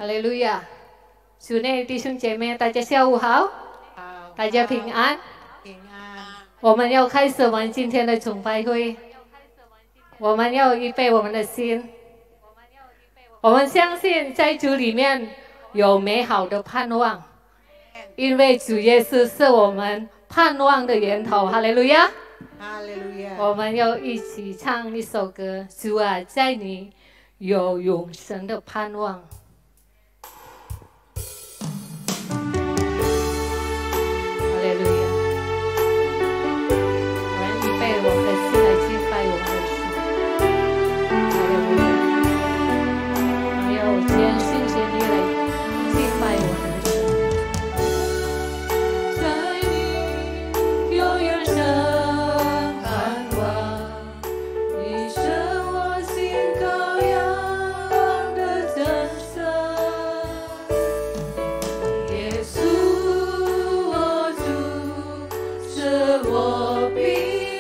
哈利路亚！主内弟兄姐妹，大家下午好，大家平安。我们要开始我们今天的崇拜会，我们要预备我们的心。我们相信在主里面有美好的盼望，因为主耶稣是我们盼望的源头。哈利路亚！哈利路亚！我们要一起唱一首歌：主啊，在你有永生的盼望。哈利路亚！我们预备我们的心来敬拜我们的主。哈利路亚！我们要先信心地来敬拜我们的主。在你有永生盼望，你是我心羔羊的真神。耶稣，我主，是我避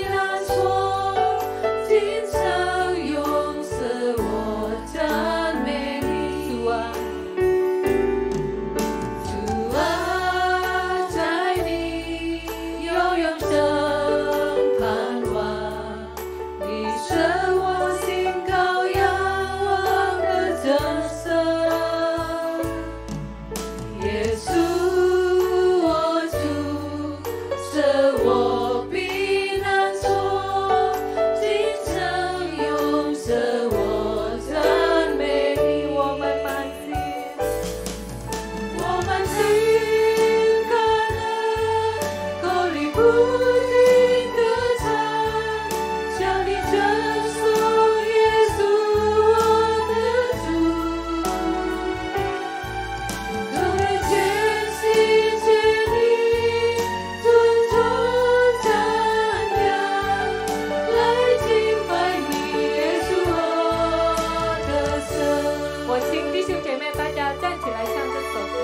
难所，今生永是我赞美你。主啊，主啊，在你有永生盼望，你是我心羔羊的真神。耶稣，我主，是我避难所，今生永是我赞美你。我们满心感恩，口里不停歌唱，向你称颂耶稣我的主。众人全心全意，尊重赞扬，来敬拜你，耶稣我的神。我请弟兄姐妹大家站起来唱这首歌。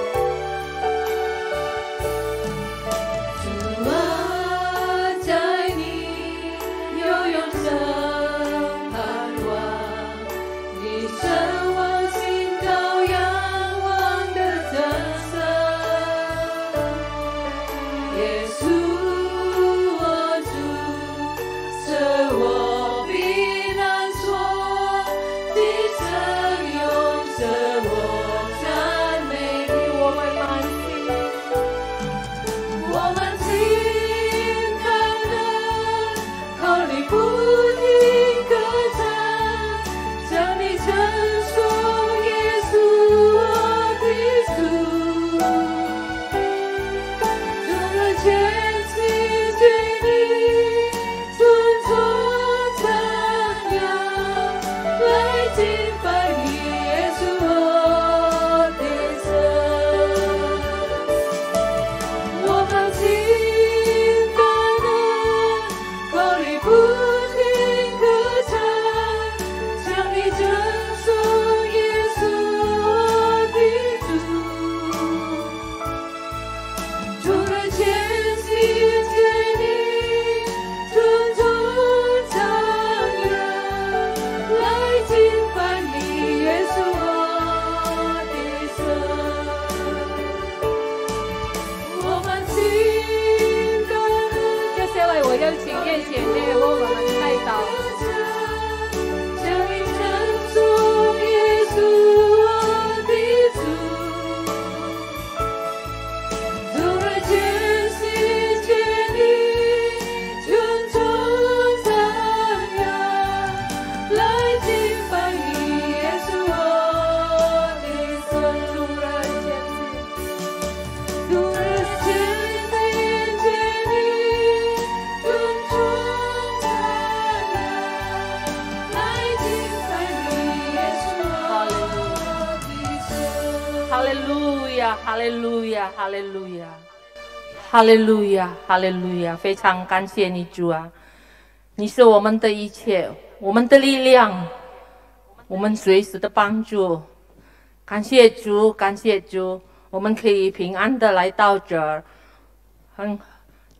主啊，在你有永生盼望，你是我心羔羊的真神。耶稣，我主，是我避难所，今生永是我赞美你。我们满心感恩，口里不停歌唱，向你称颂耶稣我的主。众人全心全意，尊重赞扬，来敬拜你，耶稣我的神。我满心感恩，口里不停歌唱，向你称颂耶稣我的主。众人全心全意，尊重赞扬，来敬拜你，耶稣我的神。我满心感恩。接下来我要请叶姐妹为我们带祷。向你称颂耶稣我的主。众人全心全意，尊重赞扬，来敬拜你，耶稣我的神。众人全心全意，尊重赞扬，来敬拜你，耶稣我的神。哈利路亚，哈利路亚，哈利路亚，哈利路亚，哈利路亚！非常感谢你，主啊！你是我们的一切，我们的力量，我们随时的帮助。感谢主，感谢主，我们可以平安的来到这儿。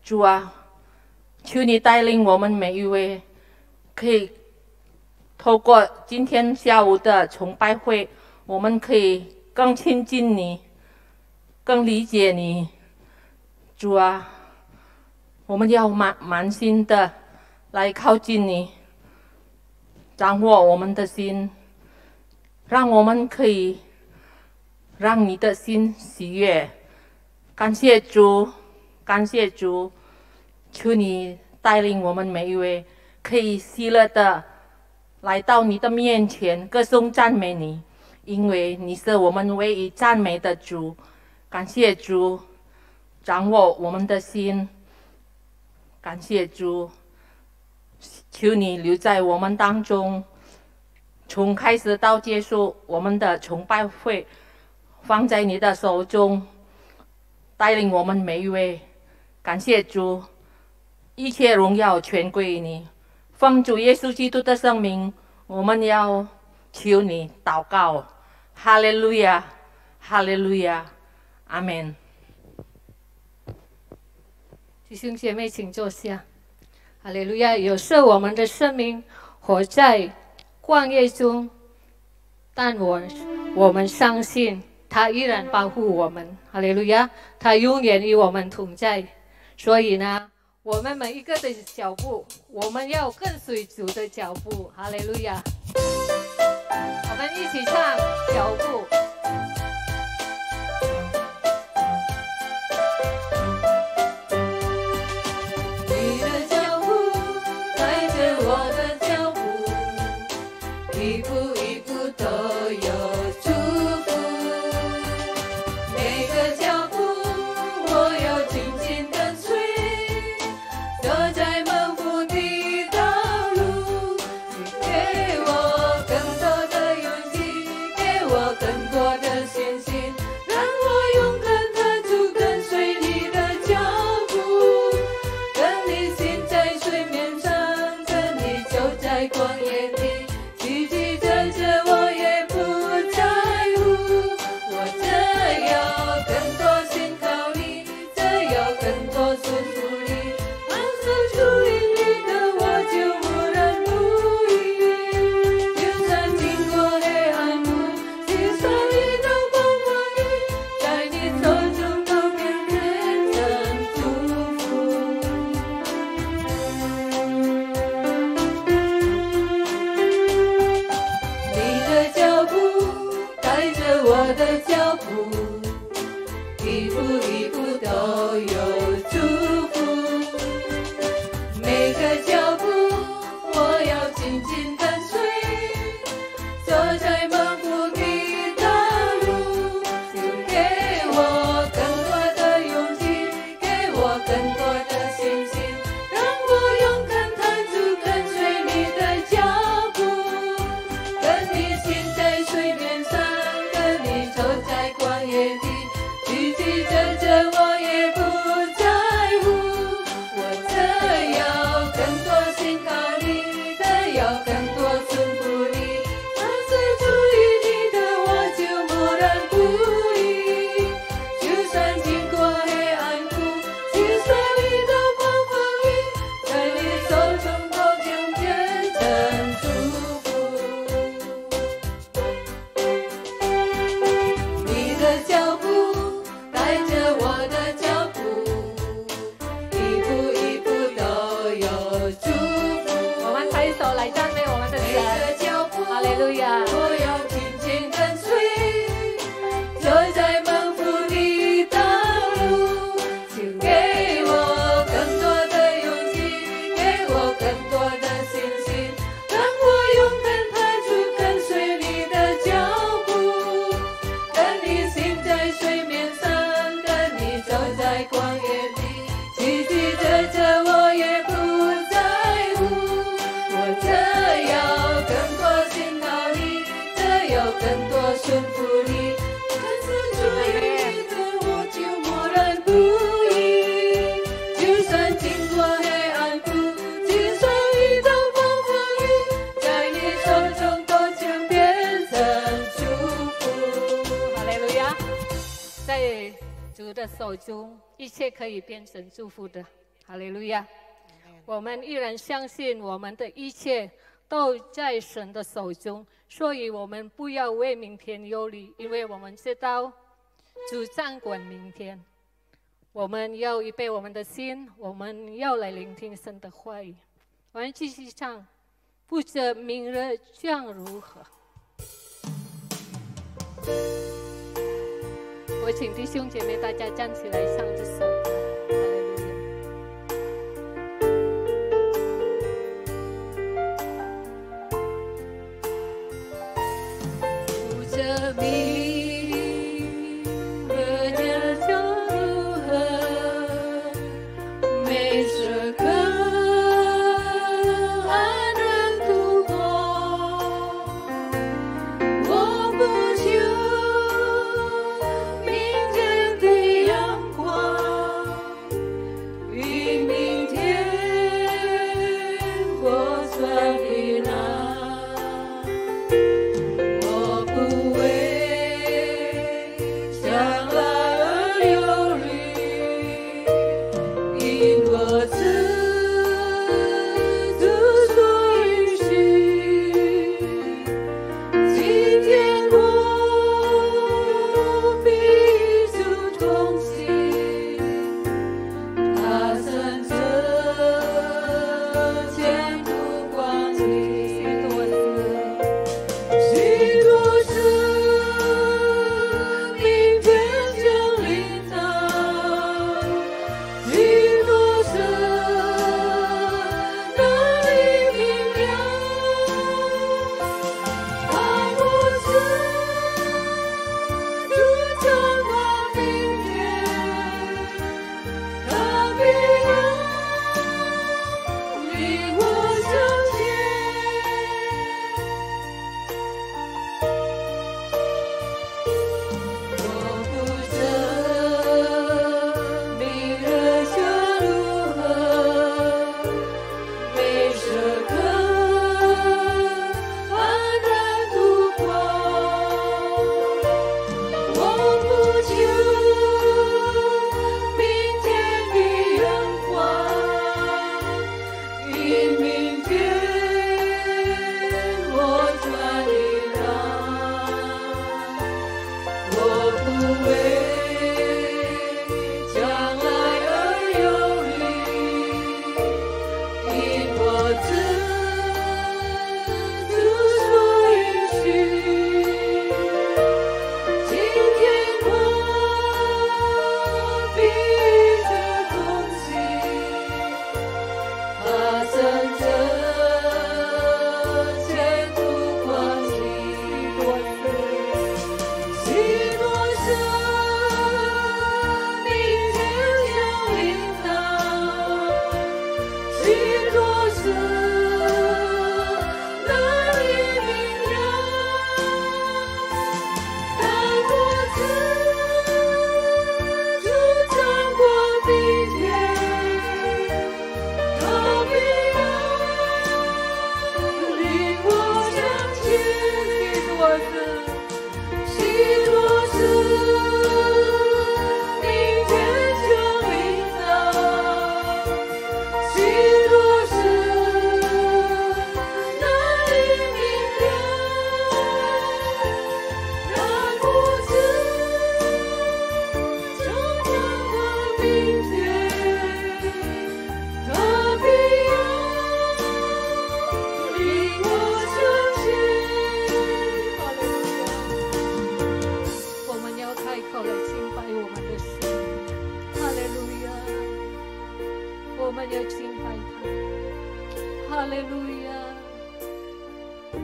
主啊，求你带领我们每一位，可以透过今天下午的崇拜会，我们可以更亲近你，更理解你。主啊，我们要满心的来靠近你，掌握我们的心，让我们可以让你的心喜悦。感谢主，感谢主，求你带领我们每一位可以喜乐的来到你的面前，歌颂赞美你，因为你是我们唯一赞美的主。感谢主，掌握我们的心。感谢主，求你留在我们当中，从开始到结束，我们的崇拜会放在你的手中，带领我们每一位。感谢主，一切荣耀全归于你。奉主耶稣基督的圣名，我们要求你祷告。哈利路亚，哈利路亚，阿门。弟兄姐妹，请坐下。哈利路亚！有时我们的生命活在旷野中，但我们相信他依然保护我们。哈利路亚！他永远与我们同在。所以呢，我们每一个的脚步，我们要跟随主的脚步。哈利路亚！我们一起唱脚步。一步一步都有祝福，每个脚步我要紧紧跟随，走在蒙福的道路。你给我更多的勇气，给我更多的信心，让我勇敢踏出跟随你的脚步，跟你行在水面上，跟你走在旷野里。手中一切可以变成祝福的，哈利路亚！我们依然相信我们的一切都在神的手中，所以我们不要为明天忧虑，因为我们知道主掌管明天。我们要预备我们的心，我们要来聆听神的话语。我们继续唱，不知明日将如何。我请弟兄姐妹大家站起来唱这首歌。不知明日将如何，每时刻安然度过。我不求明天的阳光，与明天活出的那。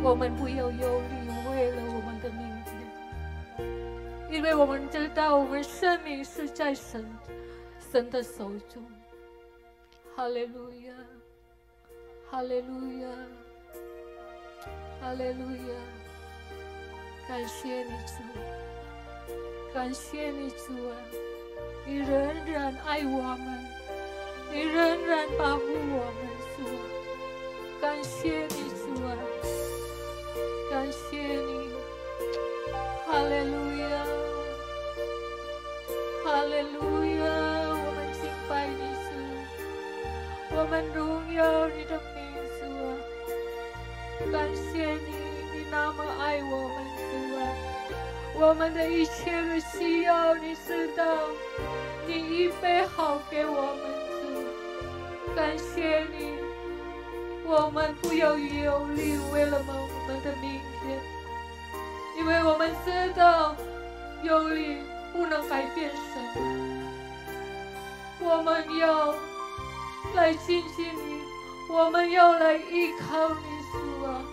我们不要忧虑为了我们的明天，因为我们知道我们生命是在神的手中。哈利路亚，哈利路亚，哈利路亚！感谢你主，感谢你主啊！你仍然爱我们，你仍然保护我们，主啊！感谢你主啊！感谢你，哈利路亚，哈利路亚！我们敬拜你主，我们荣耀你的名字啊！感谢你，你那么爱我们，主啊，我们的一切的需要，你知道，你预备好给我们，主，感谢你，我们不要忧虑为了我们的明天，因为我们知道忧虑不能改变什么，我们要来亲近你，我们要来依靠你，主啊，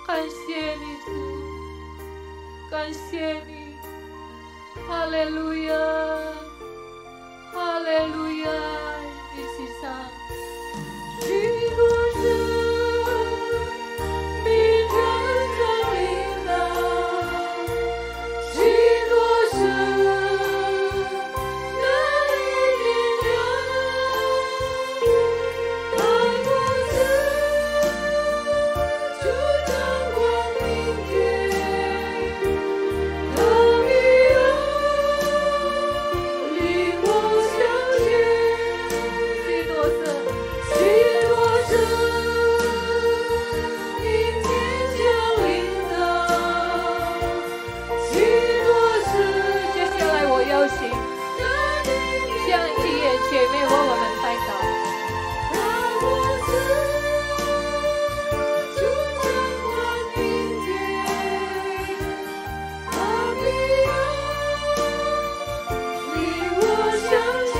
感谢你，主，感谢你，哈利路亚，哈利路亚，一起唱。许多人明天降临了，许多神能力明亮，爱不止，主掌光明天，他必领我向前。许多神，许多神。明天降临了，许多事。接下来我邀请向一眼姐妹为我们带祷。让我主掌光明天，他必领我向前。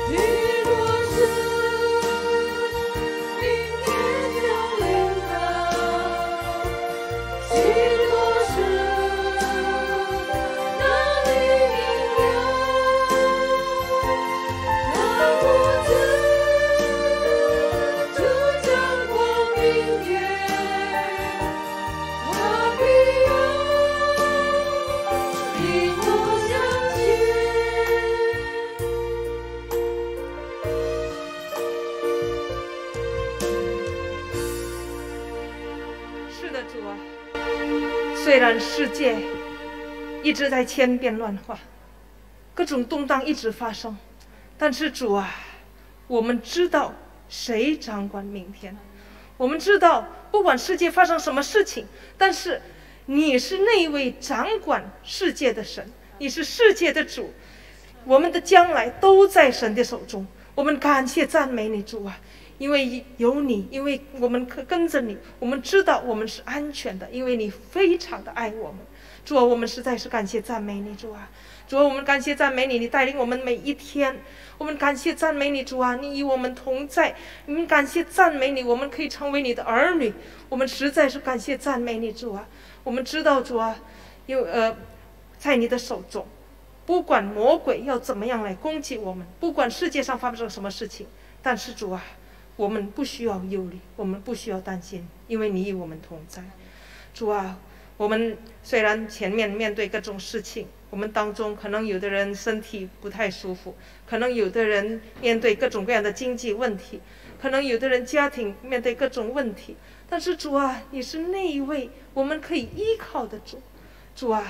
许多事明天降临了，许多事能力明亮，让我主掌光明天，他必领我向前。是的，主啊，虽然世界一直在千变万化，各种动荡一直发生，但是主啊，我们知道谁掌管明天，我们知道不管世界发生什么事情，但是你是那位掌管世界的神，你是世界的主，我们的将来都在神的手中。我们感谢赞美你，主啊，因为有你，因为我们跟着你，我们知道我们是安全的，因为你非常的爱我们。主啊，我们实在是感谢赞美你，主啊，主啊，我们感谢赞美你，你带领我们每一天。我们感谢赞美你，主啊，你与我们同在。我们感谢赞美你，我们可以成为你的儿女。我们实在是感谢赞美你，主啊。我们知道，主啊，在你的手中，不管魔鬼要怎么样来攻击我们，不管世界上发生什么事情，但是主啊，我们不需要忧虑，我们不需要担心，因为你与我们同在。主啊，我们虽然前面面对各种事情，我们当中可能有的人身体不太舒服，可能有的人面对各种各样的经济问题，可能有的人家庭面对各种问题，但是主啊，你是那一位我们可以依靠的主。主啊，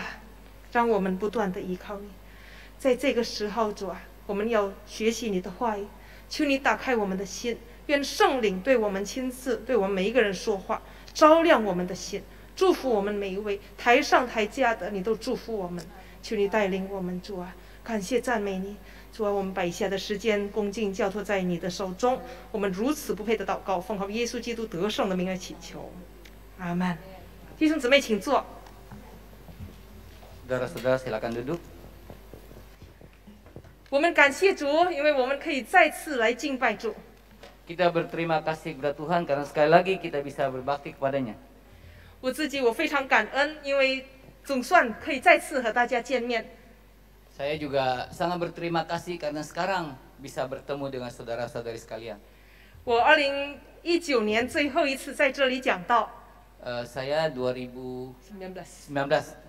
让我们不断的依靠你。在这个时候，主啊，我们要学习你的话语，求你打开我们的心，愿圣灵对我们亲自对我们每一个人说话，照亮我们的心，祝福我们每一位台上台下的，你都祝福我们。求你带领我们，主啊，感谢赞美你。主啊，我们把以下的时间恭敬交托在你的手中，我们如此不配的祷告，奉靠耶稣基督得胜的名来祈求，阿们。弟兄姊妹请坐。Saudara-saudara silakan duduk. 我们感谢主，因为我们可以再次来敬拜主。 Kita berterima kasih kepada Tuhan karena sekali lagi kita bisa berbakti kepadanya. 我非常感恩，因为总算可以再次和大家见面。 Saya juga sangat berterima kasih karena sekarang bisa bertemu dengan saudara-saudari sekalian. 我2019年最后一次在这里讲道。 Saya 2019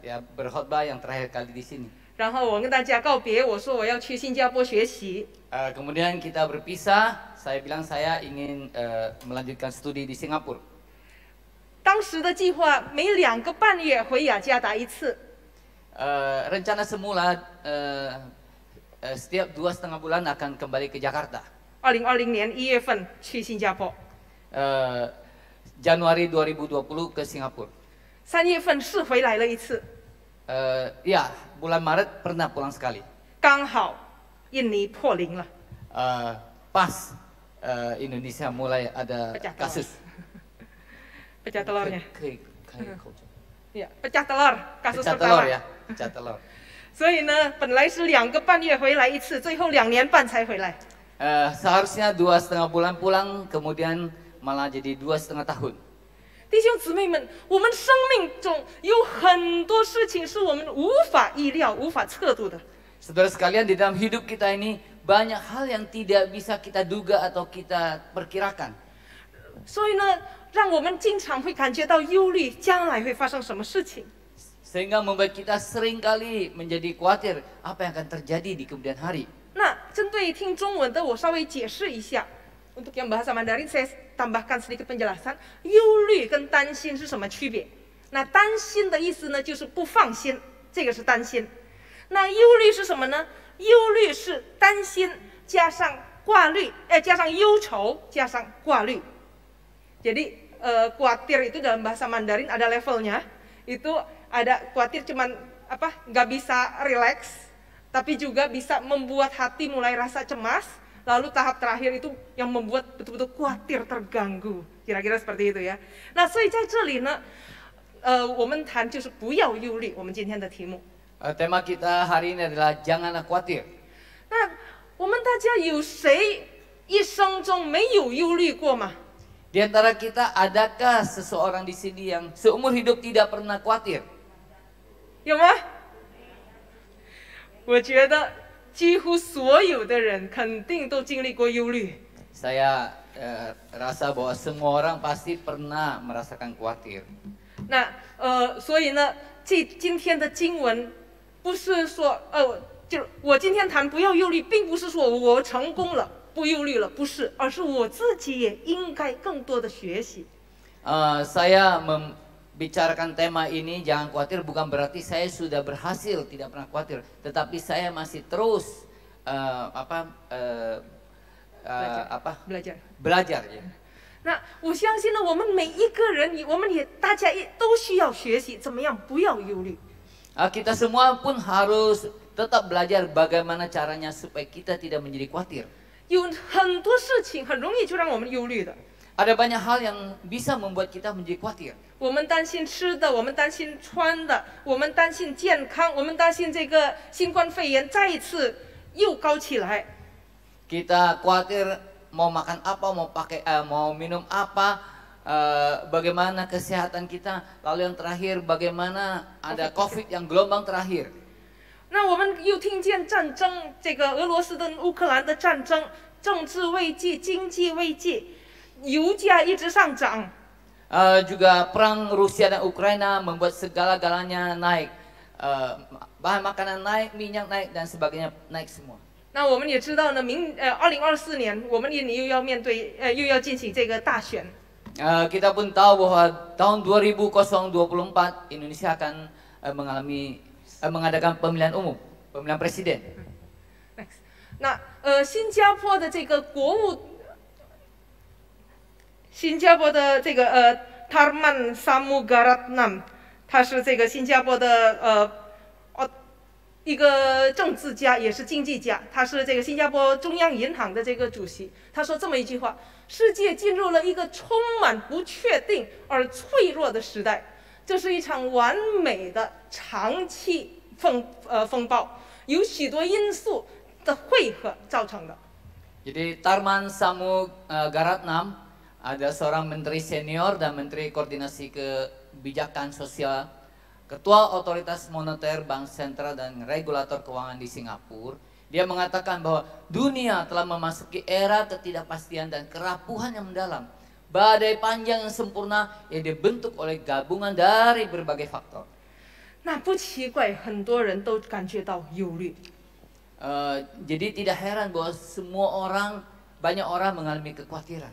ya berkhotbah yang terakhir kali di sini. 然后我跟大家告别，我说我要去新加坡学习。 Kemudian kita berpisah. Saya bilang saya ingin melanjutkan studi di Singapura. 当时的计划每2个半月回雅加达一次。 Rencana semula setiap 2,5 bulan akan kembali ke Jakarta. 2020年1月份去新加坡。Januari 2020 ke Singapura. 3月份是回来了一次， Ya, bulan Maret pernah pulang sekali. 刚好印尼破0了。 Pas Indonesia mulai ada Pecah telur. kasus. Pecah telurnya. Ya, pecah telur kasus Pecah telur pertama。 ya, pecah telur. 所以呢，本来是2个半月回来一次，最后2年半才回来。 Seharusnya 2,5 bulan pulang, kemudian malah jadi 2,5 tahun. 弟兄姊妹们，我们生命中有很多事情是我们无法意料、无法测度的。 Saudara sekalian, di dalam hidup kita ini banyak hal yang tidak bisa kita duga atau kita perkirakan. 所以呢，让我们经常会感觉到忧虑，将来会发生什么事情。 Sehingga membuat kita seringkali menjadi khawatir apa yang akan terjadi di kemudian hari. 那针对听中文的，我稍微解释一下。Untuk yang bahasa Mandarin, saya tambahkan sedikit penjelasan. 忧虑跟担心是什么区别？那担心的意思呢，就是不放心，这个是担心。那忧虑是什么呢？忧虑是担心加上挂虑，加上忧愁加上挂虑。Jadi khawatir itu dalam bahasa Mandarin ada levelnya. Itu ada khawatir cuman nggak bisa relax, tapi juga bisa membuat hati mulai rasa cemas. Lalu tahap terakhir itu yang membuat betul-betul khawatir, terganggu, kira-kira seperti itu ya. Nah, 所以在这里呢，我们谈就是不要忧虑，我们今天的题目。 Tema kita hari ini adalah janganlah khawatir. 那我们大家有谁一生中没有忧虑过吗？ Di antara kita adakah seseorang di sini yang seumur hidup tidak pernah khawatir? 有吗？我觉得几乎所有的人肯定都经历过忧虑。 Saya rasa bahwa semua orang pasti pernah merasakan khawatir. 那所以呢，今天的经文不是说就是我今天谈不要忧虑，并不是说我成功了，不忧虑了，不是，而是我自己也应该更多的学习。 Saya membicarakan tema ini jangan khawatir bukan berarti saya sudah berhasil tidak pernah khawatir, tetapi saya masih terus belajar ya. 那我相信呢，我们每一个人，我们也大家都需要学习怎么样不要忧虑。 Kita semua pun harus tetap belajar bagaimana caranya supaya kita tidak menjadi khawatir. 有很多事情很容易就让我们忧虑的。 Ada banyak hal yang bisa membuat kita menjadi khawatir. 我们担心吃的，我们担心穿的，我们担心健康，我们担心这个新冠肺炎再一次又高起来。 Kita khawatir mau makan apa, mau minum apa, bagaimana kesehatan kita. Lalu yang terakhir bagaimana ada COVID yang gelombang terakhir. 那我们又听见战争，这个俄罗斯跟乌克兰的战争，政治危机、经济危机，油价一直上涨。 Juga perang Rusia dan Ukraina membuat segala-galanya naik. Bahan makanan naik, minyak naik dan sebagainya naik semua. 那我们也知道呢，2024年我们印尼又要面对又要进行这个大选。 Kita pun tahu bahwa tahun 2024 Indonesia akan mengadakan pemilihan umum, pemilihan presiden. 那新加坡的这个新加坡的这个Tharman Shanmugaratnam， 他是这个新加坡的一个政治家，也是经济家，他是这个新加坡中央银行的这个主席。他说这么一句话：世界进入了一个充满不确定而脆弱的时代，这是一场完美的长期风暴，有许多因素的汇合造成的。 Jadi Tharman Shanmugaratnam ada seorang menteri senior dan menteri koordinasi kebijakan sosial, ketua otoritas moneter, bank sentral dan regulator keuangan di Singapura. Dia mengatakan bahwa dunia telah memasuki era ketidakpastian dan kerapuhan yang mendalam. Badai panjang yang sempurna yang dibentuk oleh gabungan dari berbagai faktor. 那不奇怪，很多人都感觉到忧虑。 Jadi tidak heran bahwa banyak orang mengalami kekhawatiran.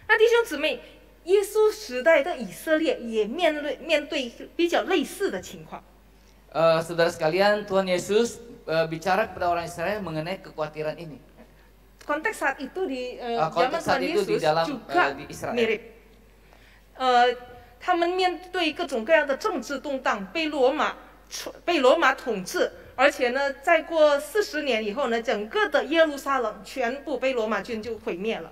那弟兄姊妹，耶稣时代的以色列也面对比较类似的情况。 Saudara sekalian, Tuhan Yesus bicara kepada orang Israel mengenai kekhawatiran ini. konteks saat itu di zaman konteks saat Tuhan itu di Yesus dalam juga di Israel. mirip. 他们面对各种各样的政治动荡，被罗马统治，而且呢，再过40年以后呢，整个的耶路撒冷全部被罗马军就毁灭了。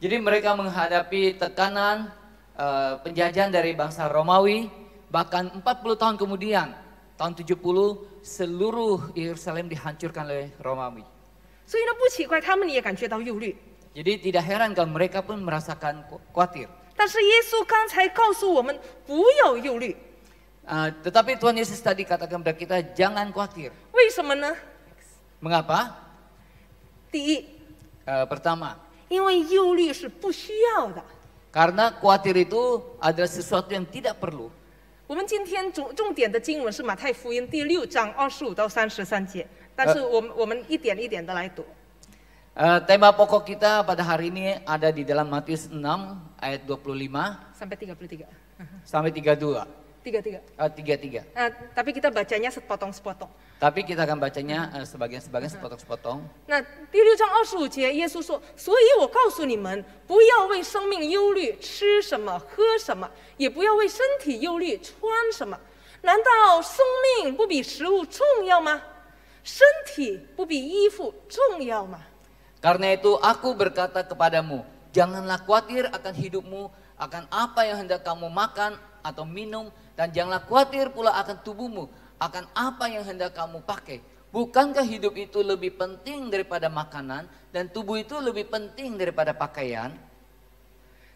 Jadi mereka menghadapi tekanan penjajahan dari bangsa Romawi, bahkan 40 tahun kemudian, tahun 70, seluruh Yerusalem dihancurkan oleh Romawi. 所以呢，不奇怪他们也感觉到忧虑。 Jadi tidak heran kalau mereka pun merasakan khawatir. 但是耶稣刚才告诉我们不要忧虑， Tetapi Tuhan Yesus tadi katakan kepada kita jangan khawatir. 为什么呢？ Mengapa? 第一， Pertama, 因为忧虑是不需要的。 karena khawatir itu adalah sesuatu yang tidak perlu. 我们今天重点的经文是马太福音第6章25到33节，但是我们一点一点的来读。 Tema pokok kita pada hari ini ada di dalam Matius 6 ayat 25 sampai 33. sampai 32. 33. 33. Tapi kita bacanya sepotong-sepotong. Tapi kita akan bacanya sebagian-sebagian sepotong-sepotong. 那第6章25节，耶稣说：“所以我告诉你们，不要为生命忧虑，吃什么，喝什么，也不要为身体忧虑，穿什么。难道生命不比食物重要吗？身体不比衣服重要吗？” Karena itu aku berkata kepadamu, janganlah khawatir akan hidupmu, akan apa yang hendak kamu makan atau minum, dan janganlah khawatir pula akan tubuhmu, akan apa yang hendak kamu pakai. Bukankah hidup itu lebih penting daripada makanan, dan tubuh itu lebih penting daripada pakaian?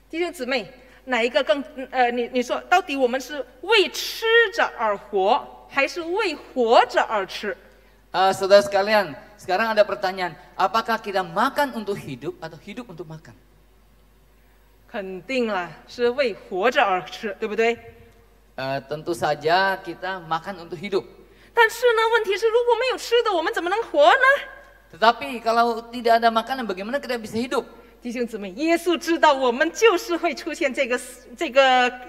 弟兄姊妹，哪一个更你说到底我们是为吃着而活，还是为活着而吃？ Saudara sekalian, sekarang ada pertanyaan, apakah kita makan untuk hidup atau hidup untuk makan? 肯定啦，是为活着而吃，对不对？ Tentu saja kita makan untuk hidup. 但是呢，问题是如果没有吃的，我们怎么能活呢？ Tetapi kalau tidak ada makanan, bagaimana kita bisa hidup? 弟兄姊妹，耶稣知道我们就是会出现这个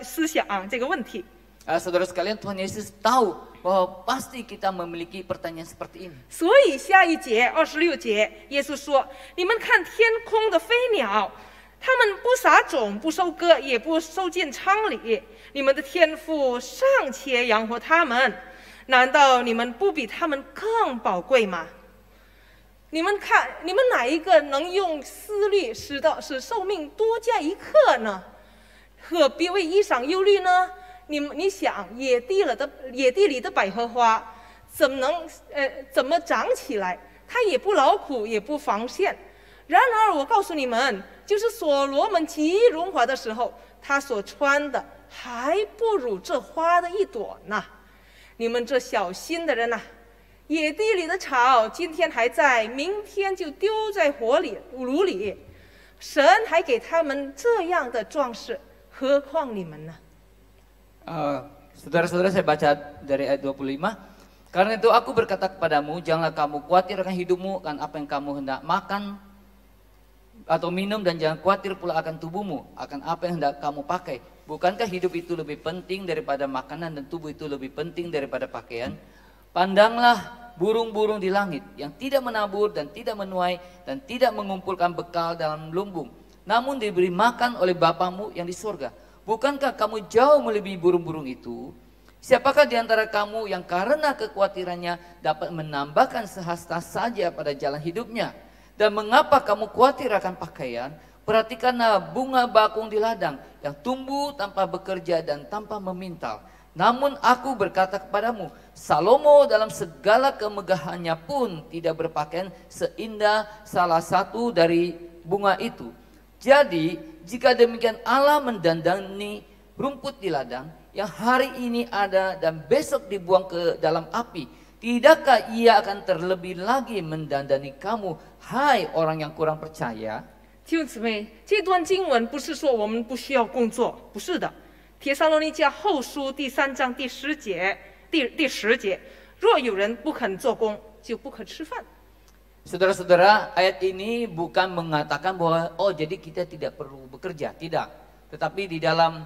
思想这个问题。 Saudara sekalian, Tuhan Yesus tahu bahwa pasti kita memiliki pertanyaan seperti ini. 所以下一节26节，耶稣说：“你们看天空的飞鸟，它们不撒种，不收割，也不收进仓里，你们的天父尚且养活它们，难道你们不比它们更宝贵吗？你们看，你们哪一个能用思虑使寿命多加一刻呢？何必为衣裳忧虑呢？你想，野地里的百合花，怎么长起来？它也不劳苦，也不纺线。然而我告诉你们，就是所罗门极荣华的时候，他所穿的还不如这花的一朵呢。你们这小心的人呐、野地里的草今天还在，明天就丢在炉里。神还给他们这样的壮士，何况你们呢？ Saudara-saudara, saya baca dari ayat 25. Karena itu aku berkata kepadamu, janganlah kamu khawatir akan hidupmu, akan apa yang kamu hendak makan atau minum, dan jangan khawatir pula akan tubuhmu, akan apa yang hendak kamu pakai. Bukankah hidup itu lebih penting daripada makanan, dan tubuh itu lebih penting daripada pakaian? Pandanglah burung-burung di langit yang tidak menabur dan tidak menuai dan tidak mengumpulkan bekal dalam lumbung, namun diberi makan oleh Bapamu yang di surga. Bukankah kamu jauh melebihi burung-burung itu? Siapakah di antara kamu yang karena kekhawatirannya dapat menambahkan sehasta saja pada jalan hidupnya? Dan mengapa kamu khawatir akan pakaian? Perhatikanlah bunga bakung di ladang yang tumbuh tanpa bekerja dan tanpa memintal. Namun aku berkata kepadamu, Salomo dalam segala kemegahannya pun tidak berpakaian seindah salah satu dari bunga itu. Jadi, jika demikian Allah mendandani rumput di ladang yang hari ini ada dan besok dibuang ke dalam api, tidakkah Ia akan terlebih lagi mendandani kamu, hai orang yang kurang percaya? 弟兄姊妹，这段经文不是说我们不需要工作，不是的。帖撒罗尼迦后书第3章第10节，第10节，若有人不肯做工，就不可吃饭。 Saudara-saudara, ayat ini bukan mengatakan bahwa jadi kita tidak perlu bekerja, tidak. Tetapi di dalam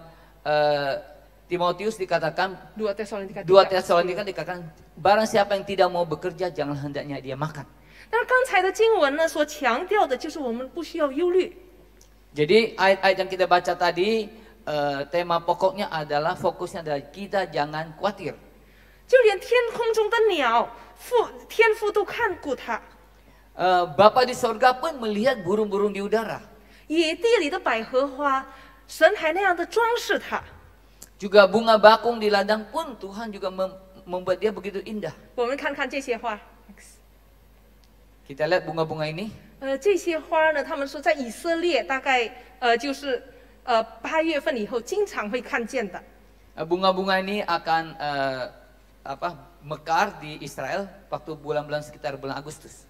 Timotius dikatakan, 2 Tesalonika dikatakan, barang siapa yang tidak mau bekerja, jangan hendaknya dia makan. 但但是刚才的经文呢，所强调的就是我们不需要忧虑。 Jadi ayat-ayat yang kita baca tadi tema pokoknya adalah fokusnya adalah kita jangan khawatir. 就连天空中的鸟，天父都看顾它； Bapa di sorga pun melihat burung-burung di udara. 野地里的百合花，神还那样的装饰它。 Juga bunga bakung di ladang pun Tuhan juga membuat dia begitu indah. 我们看看这些花， Kita lihat bunga-bunga ini. 这些花呢，他们说在以色列大概就是8月份以后经常会看见的。 Bunga-bunga ini akan mekar di Israel waktu bulan-bulan sekitar bulan Agustus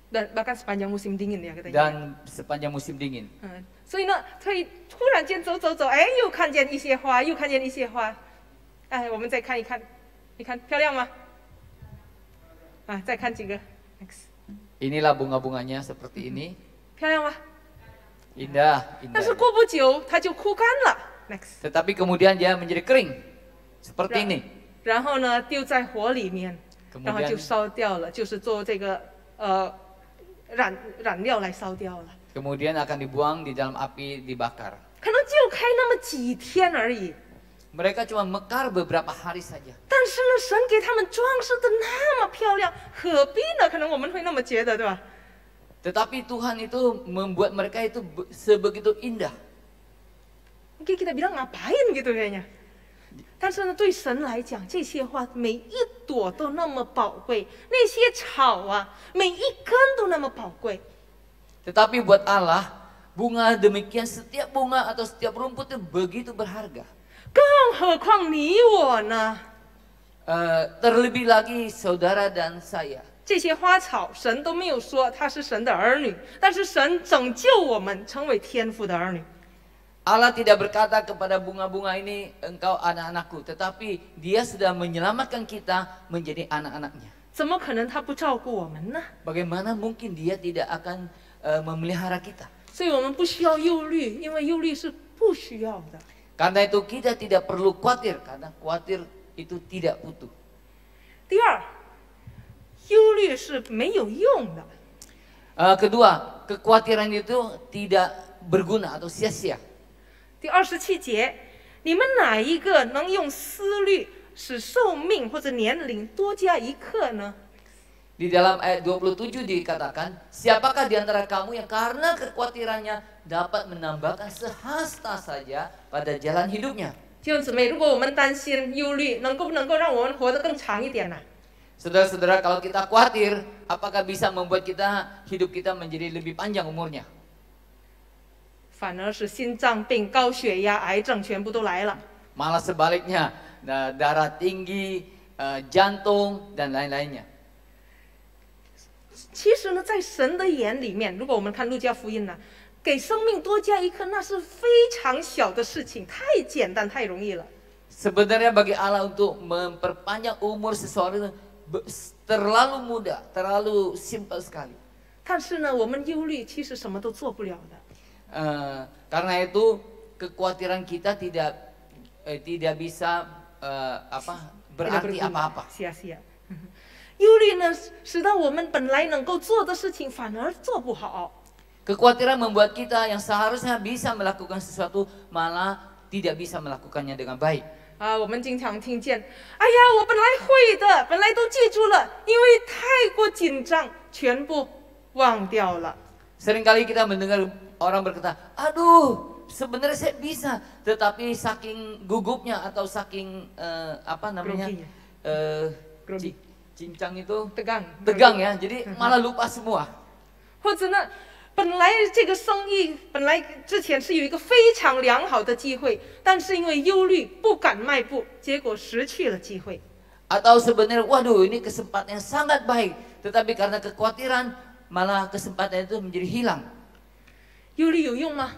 Dan bahkan sepanjang musim dingin ya katanya. dan sepanjang musim dingin. 所以呢，可以突然间走，哎，又看见一些花，又看见一些花。哎，我们再看一看，你看漂亮吗？啊，再看几个 ，X， Inilah bunga-bunganya seperti ini. 漂亮吗？ Indah, 但是 indah. 过不久它就枯干了 ，Next， Tetapi kemudian dia menjadi kering seperti ini. 然后呢丢在火里面， Kemudian 然后就烧掉了，就是做这个染料来烧掉了。 Kemudian akan dibuang di dalam api dibakar. 可能就开那么几天而已， Mereka cuma mekar beberapa hari saja. 但是呢，神给他们装饰的那么漂亮，何必呢？可能我们会那么觉得，对吧？ Tetapi Tuhan itu membuat mereka itu sebegitu indah. Mungkin kita bilang ngapain gitu kayaknya. 但是呢，对神来讲，这些花每一朵都那么宝贵，那些草啊，每一根都那么宝贵。 Tetapi buat Allah, bunga demikian setiap bunga atau setiap rumput itu begitu berharga. 更何况你我呢？ Terlebih lagi saudara dan saya. 这些花草，神都没有说他是神的儿女，但是神拯救我们，成为天父的儿女。 Allah tidak berkata kepada bunga-bunga ini engkau anak-anakku, tetapi Dia sudah menyelamatkan kita menjadi anak-anaknya. 怎么可能他不照顾我们呢？ Bagaimana mungkin Dia tidak akan memelihara kita? 所以我们不需要忧虑，因为忧虑是不需要的。 Karena itu kita tidak perlu khawatir, karena khawatir itu tidak butuh. 第二，忧虑是没有用的。 Kedua, kekhawatiran itu tidak berguna atau sia-sia. 第27节，你们哪一个能用思虑使寿命或者年龄多加一刻呢？ Di dalam ayat 27 dikatakan, siapakah di antara kamu yang karena kekhawatirannya dapat menambahkan sehasta saja pada jalan hidupnya? 弟兄姊妹，如果我们担心忧虑，能不能够让我们活得更长一点呢？ Saudara-saudara, kalau kita khawatir, apakah bisa membuat hidup kita menjadi lebih panjang umurnya? 反而是心脏病、高血压、癌症全部都来了。 Malah sebaliknya, darah tinggi, jantung, dan lain-lainnya. 其实呢，在神的眼里面，如果我们看路加福音呢，给生命多加一刻，那是非常小的事情，太简单、太容易了。 Sebenarnya bagi Allah untuk memperpanjang umur seseorang itu terlalu mudah, terlalu simpel sekali. 但是呢，我们忧虑其实什么都做不了的。 Karena itu kekhawatiran kita tidak bisa berarti apa-apa. sia-sia。忧虑呢，使到我们本来能够做的事情反而做不好。 Kekhawatiran membuat kita yang seharusnya bisa melakukan sesuatu malah tidak bisa melakukannya dengan baik. 啊，我们经常听见，哎呀，我本来会的，本来都记住了，因为太过紧张，全部忘掉了。 Seringkali kita mendengar orang berkata, aduh, sebenarnya saya bisa, tetapi saking gugupnya atau saking Grogi. cincang itu tegang ya, jadi malah lupa semua. 或者呢，本来这个生意本来之前是有一个非常良好的机会，但是因为忧虑不敢迈步，结果失去了机会。 Atau sebenarnya, waduh ini kesempatan yang sangat baik, tetapi karena kekhawatiran malah kesempatan itu menjadi hilang. 忧虑有用吗？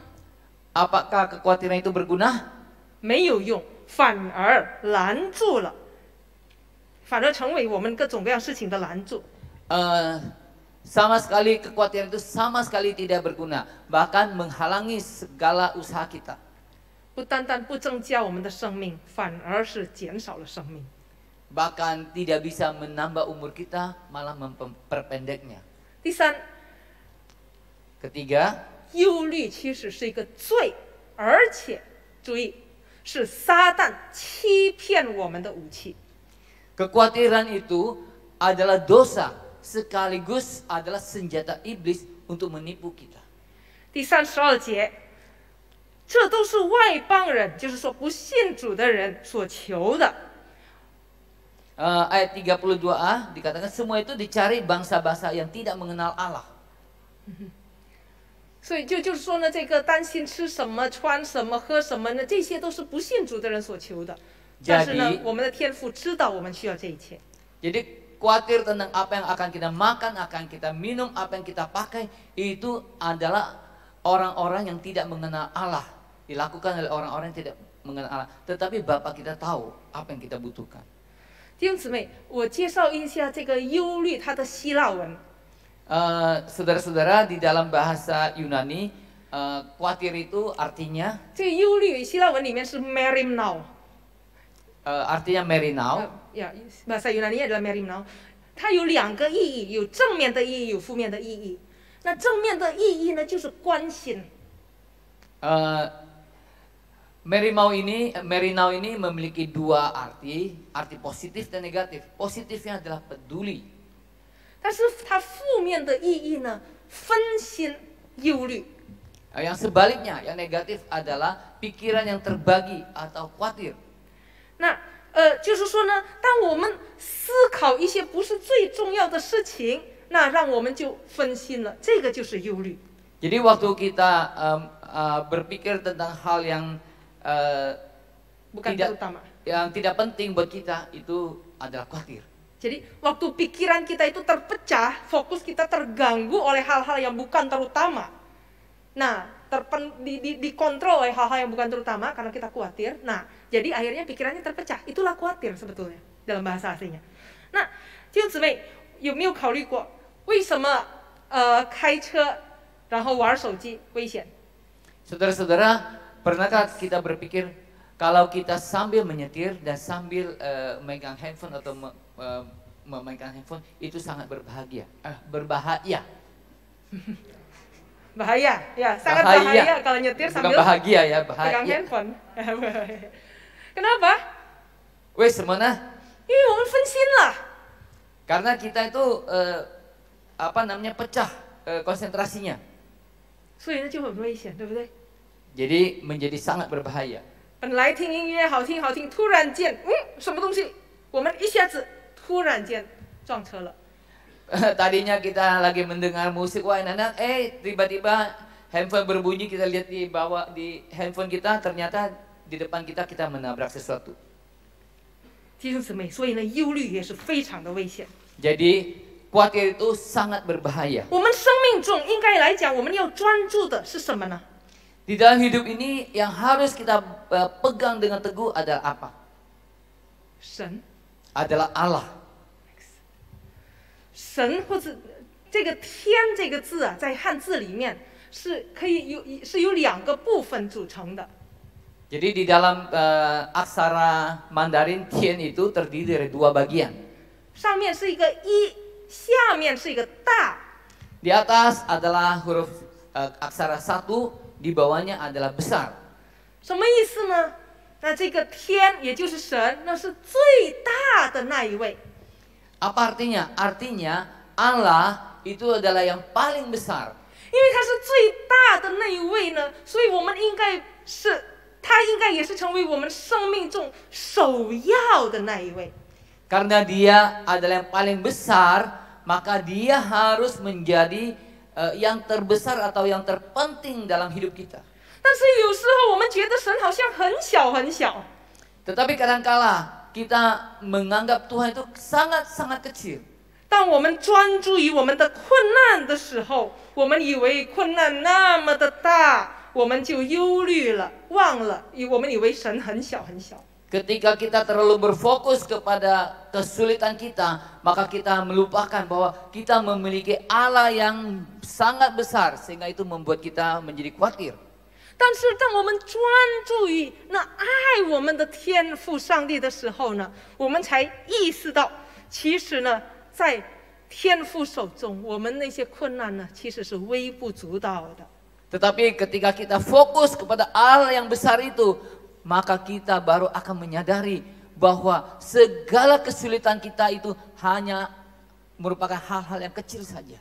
Apakah kekhawatiran itu berguna? 没有用，反而拦住了，反而成为我们各种各样事情的拦住。 Sama sekali kekhawatiran itu sama sekali tidak berguna, bahkan menghalangi segala usaha kita. 不单单不增加我们的生命，反而是减少了生命。 Bahkan tidak bisa menambah umur kita, malah memperpendeknya. 第三， Ketiga, 忧虑其实是一个罪，而且注意，是撒旦欺骗我们的武器。 kekhawatiran itu adalah dosa sekaligus adalah senjata iblis untuk menipu kita. 第32节，这都是外邦人，就是说不信主的人所求的。 Ayat 32a dikatakan semua itu dicari bangsa-bangsa yang tidak mengenal Allah. 所以就是说呢，这个担心吃什么、穿什么、喝什么呢，这些都是不信主的人所求的。但是呢，我们的天父知道我们需要这一切。 Jadi khawatir tentang apa yang akan kita makan, akan kita minum, apa yang kita pakai, itu adalah orang-orang yang tidak mengenal Allah. Dilakukan oleh orang-orang yang tidak mengenal Allah. Tetapi Bapa kita tahu apa yang kita butuhkan. 弟兄姊妹，我介绍一下这个忧虑它的希腊文。 Saudara-saudara, di dalam bahasa Yunani, khawatir itu artinya 这个忧虑希腊文里面是 merimnao， artinya merinau. bahasa Yunani adalah merimnao， 它有两个意义，有正面的意义，有负面的意义。那正面的意义呢，就是关心。 Merinau ini memiliki dua arti positif dan negatif. Positifnya adalah peduli. 但是它负面的意义呢，分心、忧虑。 Yang sebaliknya, yang negatif adalah pikiran yang terbagi atau khawatir. 那就是说呢，当我们思考一些不是最重要的事情，那让我们就分心了，这个就是忧虑。 Jadi waktu kita berpikir tentang hal yang bukan terutama. yang tidak penting buat kita, itu adalah khawatir. Jadi waktu pikiran kita itu terpecah, fokus kita terganggu oleh hal-hal yang bukan terutama. Nah, dikontrol oleh hal-hal yang bukan terutama karena kita khawatir. Nah, jadi akhirnya pikirannya terpecah. Itulah khawatir sebetulnya dalam bahasa aslinya. Nah, 弟兄姊妹有没有考虑过，为什么开车然后玩手机危险？ Saudara-saudara, pernahkah kita berpikir kalau kita sambil menyetir dan sambil memegang handphone atau memainkan handphone itu sangat berbahaya? Bahaya, ya sangat bahaya kalau nyetir sambil bahagia ya, bahaya. pegang handphone. Kenapa? Wes semana? 因为我们分心了。 Karena kita itu pecah konsentrasinya. 所以呢就很危险，对不对？ Jadi menjadi sangat berbahaya. 本来听音乐好听好听，突然间，什么东西？我们一下子突然间撞车了。 Tadinya kita lagi mendengar musik, wah enak, tiba-tiba handphone berbunyi, kita lihat di handphone kita, ternyata di depan kita menabrak sesuatu. 弟兄姊妹，所以呢，忧虑也是非常的危险。 Jadi khawatir itu sangat berbahaya. 我们生命中应该来讲，我们要专注的是什么呢？ Di dalam hidup ini yang harus kita pegang dengan teguh adalah apa? 神， Adalah Allah. 神或者这个天这个字啊，在汉字里面是可以有两个部分组成的。 Jadi di dalam aksara Mandarin Tian itu terdiri dari dua bagian. 上面是一个一，下面是一个大。 Di atas adalah huruf aksara 1, di bawahnya adalah besar. 什么意思呢？那这个天也就是神，那是最大的那一位。 Apa artinya? Artinya Allah itu adalah yang paling besar. 因为他是最大的那一位呢，所以我们应该是。 他应该也是成为我们生命中首要的那一位。 Karena dia adalah yang paling besar, maka dia harus menjadi yang terbesar atau yang terpenting dalam hidup kita. 但是有时候我们觉得神好像很小很小。 Tetapi kadangkala kita menganggap Tuhan itu sangat-sangat kecil. 当我们专注于我们的困难的时候，我们以为困难那么的大。 我们就忧虑了，忘了，我们以为神很小很小。 Ketika kita terlalu berfokus kepada kesulitan kita, maka kita melupakan bahwa kita memiliki Allah yang sangat besar, sehingga itu membuat kita menjadi khawatir. 但是当我们专注于那爱我们的天父上帝的时候呢，我们才意识到，其实呢，在天父手中，我们那些困难呢，其实是微不足道的。 Tetapi ketika kita fokus kepada Allah yang besar itu, maka kita baru akan menyadari bahwa segala kesulitan kita itu hanya merupakan hal-hal yang kecil saja.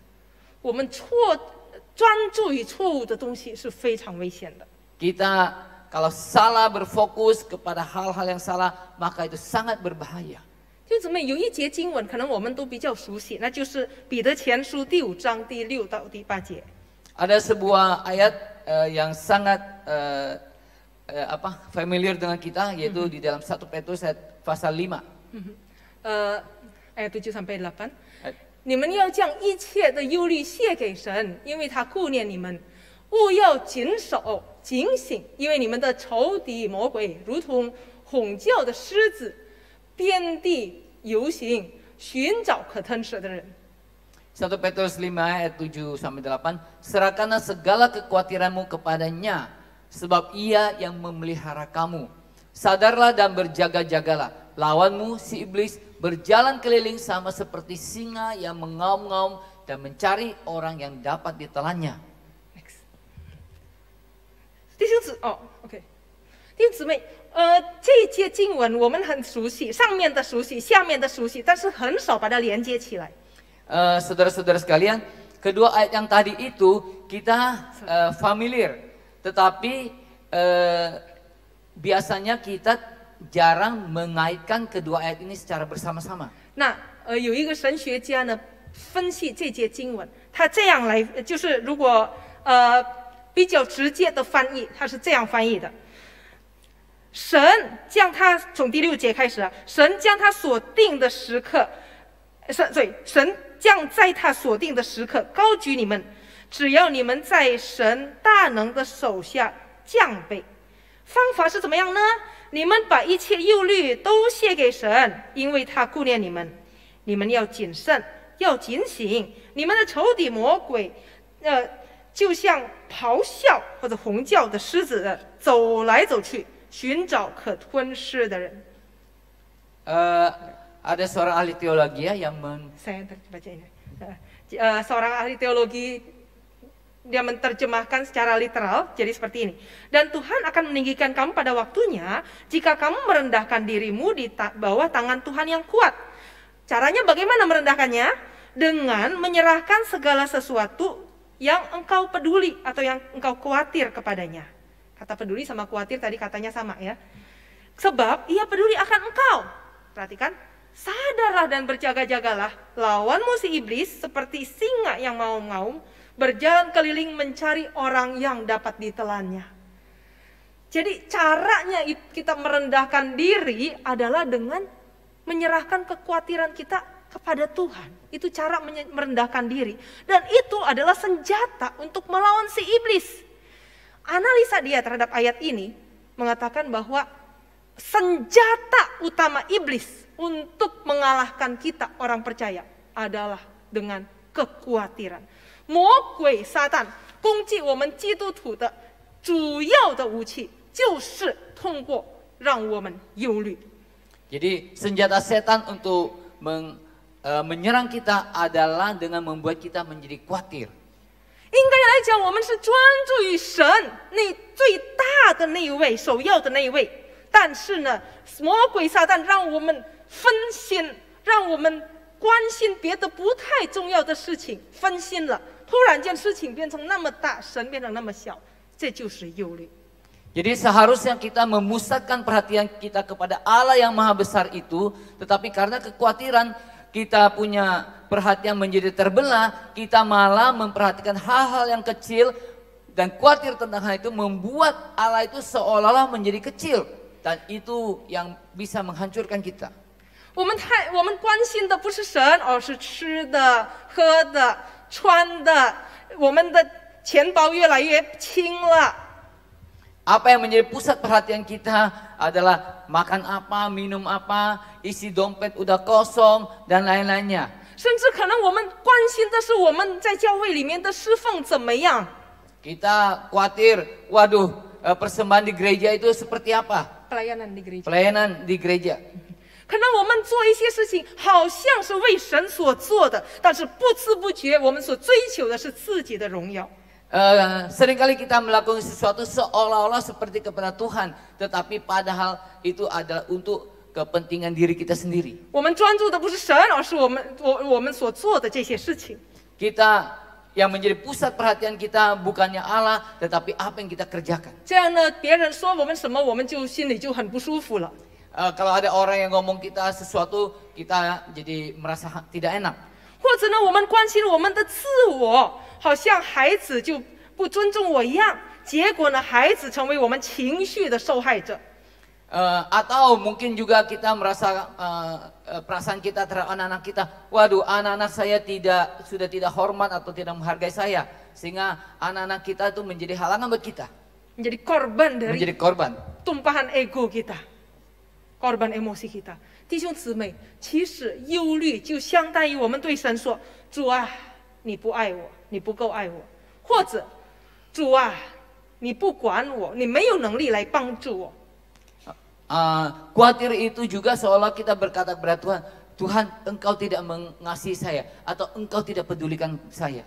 我们专注于错误的东西是非常危险的。 Kita kalau salah berfokus kepada hal-hal yang salah, maka itu sangat berbahaya. 弟兄姊妹，有一节经文可能我们都比较熟悉，那就是彼得前书第5章第6到第8节。 Ada sebuah ayat yang sangat familiar dengan kita, yaitu di dalam 1 Petrus ayat pasal 5. ayat 7 sampai 8，你们要将一切的忧虑卸给神，因为他顾念你们。务要谨守警醒，因为你们的仇敌魔鬼如同吼叫的狮子，遍地游行，寻找可吞噬的人。 1 Petrus 5 ayat 7 sampai 8, serahkanlah segala kekhawatiranmu kepadanya, sebab ia yang memelihara kamu. Sadarlah dan berjaga-jagalah, lawanmu si iblis berjalan keliling sama seperti singa yang mengaum-ngaum dan mencari orang yang dapat ditelannya. 弟兄姊，OK， 弟兄姊妹，这一节经文我们很熟悉，上面的熟悉，下面的熟悉，但是很少把它连接起来。 Saudara-saudara sekalian, kedua ayat yang tadi itu kita familiar, tetapi biasanya kita jarang mengaitkan kedua ayat ini secara bersama-sama. 那有一个神学家呢分析这节经文，他这样来，就是如果比较直接的翻译，他是这样翻译的：神将他从第6节开始啊，神将他所定的时刻，神将在他所定的时刻高举你们，只要你们在神大能的手下降卑。方法是怎么样呢？你们把一切忧虑都卸给神，因为他顾念你们。你们要谨慎，要警醒。你们的仇敌魔鬼，就像咆哮或者吼叫的狮子，走来走去，寻找可吞噬的人。Ada seorang ahli teologi yang Saya baca ini. Seorang ahli teologi dia menerjemahkan secara literal jadi seperti ini. Dan Tuhan akan meninggikan kamu pada waktunya jika kamu merendahkan dirimu di bawah tangan Tuhan yang kuat. Caranya bagaimana merendahkannya? Dengan menyerahkan segala sesuatu yang engkau peduli atau yang engkau khawatir kepadanya. Kata peduli sama khawatir tadi katanya sama ya. Sebab ia peduli akan engkau. Perhatikan. Sadarlah dan berjaga-jagalah, lawanmu si iblis seperti singa yang ngaum-ngaum, berjalan keliling mencari orang yang dapat ditelannya. Jadi caranya kita merendahkan diri adalah dengan menyerahkan kekhawatiran kita kepada Tuhan. Itu cara merendahkan diri. Dan itu adalah senjata untuk melawan si iblis. Analisa dia terhadap ayat ini mengatakan bahwa senjata utama iblis untuk mengalahkan kita orang percaya adalah dengan kekhawatiran. 魔鬼撒旦攻击我们基督徒的主要的武器就是通过让我们忧虑。 Jadi senjata setan untuk menyerang kita adalah dengan membuat kita menjadi khawatir. 应该来讲，我们是专注于神那最大的那一位，首要的那一位。但是呢，魔鬼撒旦让我们分心，让我们关心别的不太重要的事情，分心了。突然间事情变成那么大，神变成那么小，这就是忧虑。 Jadi seharusnya kita memusatkan perhatian kita kepada Allah yang maha besar itu, tetapi karena kekhawatiran kita punya perhatian menjadi terbelah, kita malah memperhatikan hal-hal yang kecil dan khawatir tentang hal itu membuat Allah itu seolah-olah menjadi kecil dan itu yang bisa menghancurkan kita. 我们关心的不是神，而是吃的、喝的、穿的，我们的钱包越来越轻了。 Apa yang menjadi pusat perhatian kita adalah makan apa, minum apa, isi dompet udah kosong dan lain-lainnya. 甚至可能我们关心的是我们在教会里面的侍奉怎么样。 Kita khawatir, waduh persembahan di gereja itu seperti apa? Pelayanan di gereja. Pelayanan di gereja. 可能我们做一些事情好像是为神所做的，但是不知不觉我们所追求的是自己的荣耀。 Seringkali kita melakukan sesuatu seolah-olah seperti kepada Tuhan, tetapi padahal itu adalah untuk kepentingan diri kita sendiri. 我们专注的不是神，而是我们所做的这些事情。 Kita yang menjadi pusat perhatian kita bukannya Allah, tetapi apa yang kita kerjakan. 这样呢，别人说我们什么，我们就心里就很不舒服了。 Kalau ada orang yang ngomong kita sesuatu, kita jadi merasa tidak enak. 或者呢，我们关心我们的自我，好像孩子就不尊重我一样，结果呢，孩子成为我们情绪的受害者。 Atau mungkin juga kita merasa perasaan kita terhadap anak-anak kita, waduh anak-anak saya sudah tidak hormat atau tidak menghargai saya, sehingga anak-anak kita itu menjadi halangan buat kita, menjadi korban dari menjadi korban tumpahan ego kita, korban emosi kita。弟兄姊妹，其实忧虑就相当于我们对神说：“主啊，你不爱我，你不够爱我；或者，主啊，你不管我，你没有能力来帮助我。” Khawatir itu juga seolah kita berkata kepada Tuhan, Tuhan engkau tidak mengasihi saya, atau engkau tidak pedulikan saya,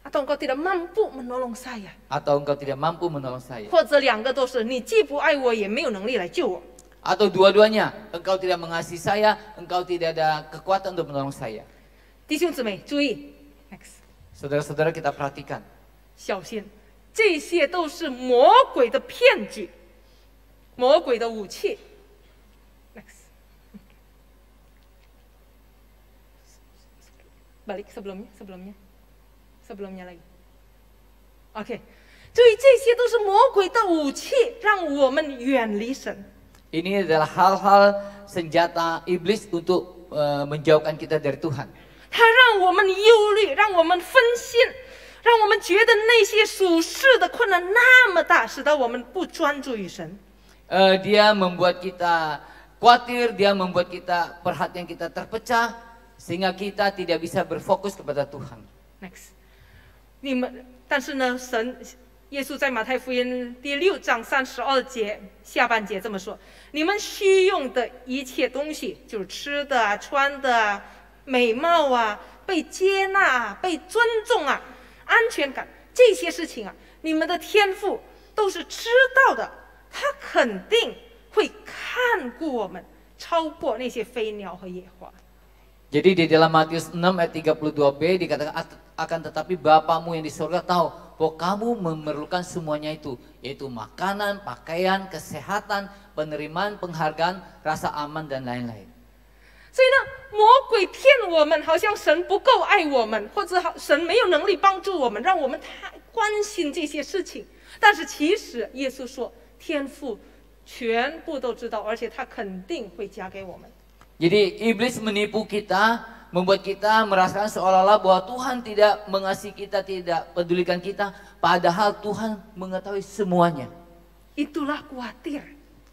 atau engkau tidak mampu menolong saya， atau engkau tidak mampu menolong saya， 或者两个都是，你既不爱我，也没有能力来救我。 atau dua-duanya, engkau tidak mengasihi saya, engkau tidak ada kekuatan untuk menolong saya. 弟兄姊妹，注意 ，Next， Saudara-saudara kita perhatikan， 小心，这些都是魔鬼的骗局，魔鬼的武器。Next， balik sebelumnya lagi。OK， 注意，这些都是魔鬼的武器，让我们远离神。 Ini adalah hal-hal senjata iblis untuk menjauhkan kita dari Tuhan. 它让我们忧虑，让我们分心，让我们觉得那些属世的困难那么大，使得我们不专注于神。Dia membuat kita khawatir, dia membuat kita perhatian kita terpecah, sehingga kita tidak bisa berfokus kepada Tuhan. Next， 但是呢，耶稣在马太福音第6章32节下半节这么说：你们需用的一切东西，就是吃的啊、穿的啊、美貌啊、被接纳啊、被尊重啊、安全感这些事情啊，你们的天父都是知道的，他肯定会看顾我们，超过那些飞鸟和野花。 Jadi di dalam Matius 6 ayat 32b dikatakan akan tetapi Bapamu yang di surga tahu bahwa kamu memerlukan semuanya itu, yaitu makanan, pakaian, kesehatan, penerimaan, penghargaan, rasa aman dan lain-lain. 所以呢，魔鬼骗我们，好像神不够爱我们，或者神没有能力帮助我们，让我们太关心这些事情。但是其实耶稣说，天父全部都知道，而且他肯定会加给我们。 Jadi iblis menipu kita, membuat kita merasakan seolah-olah bahwa Tuhan tidak mengasihi kita, tidak pedulikan kita, padahal Tuhan mengetahui semuanya. Itulah khawatir.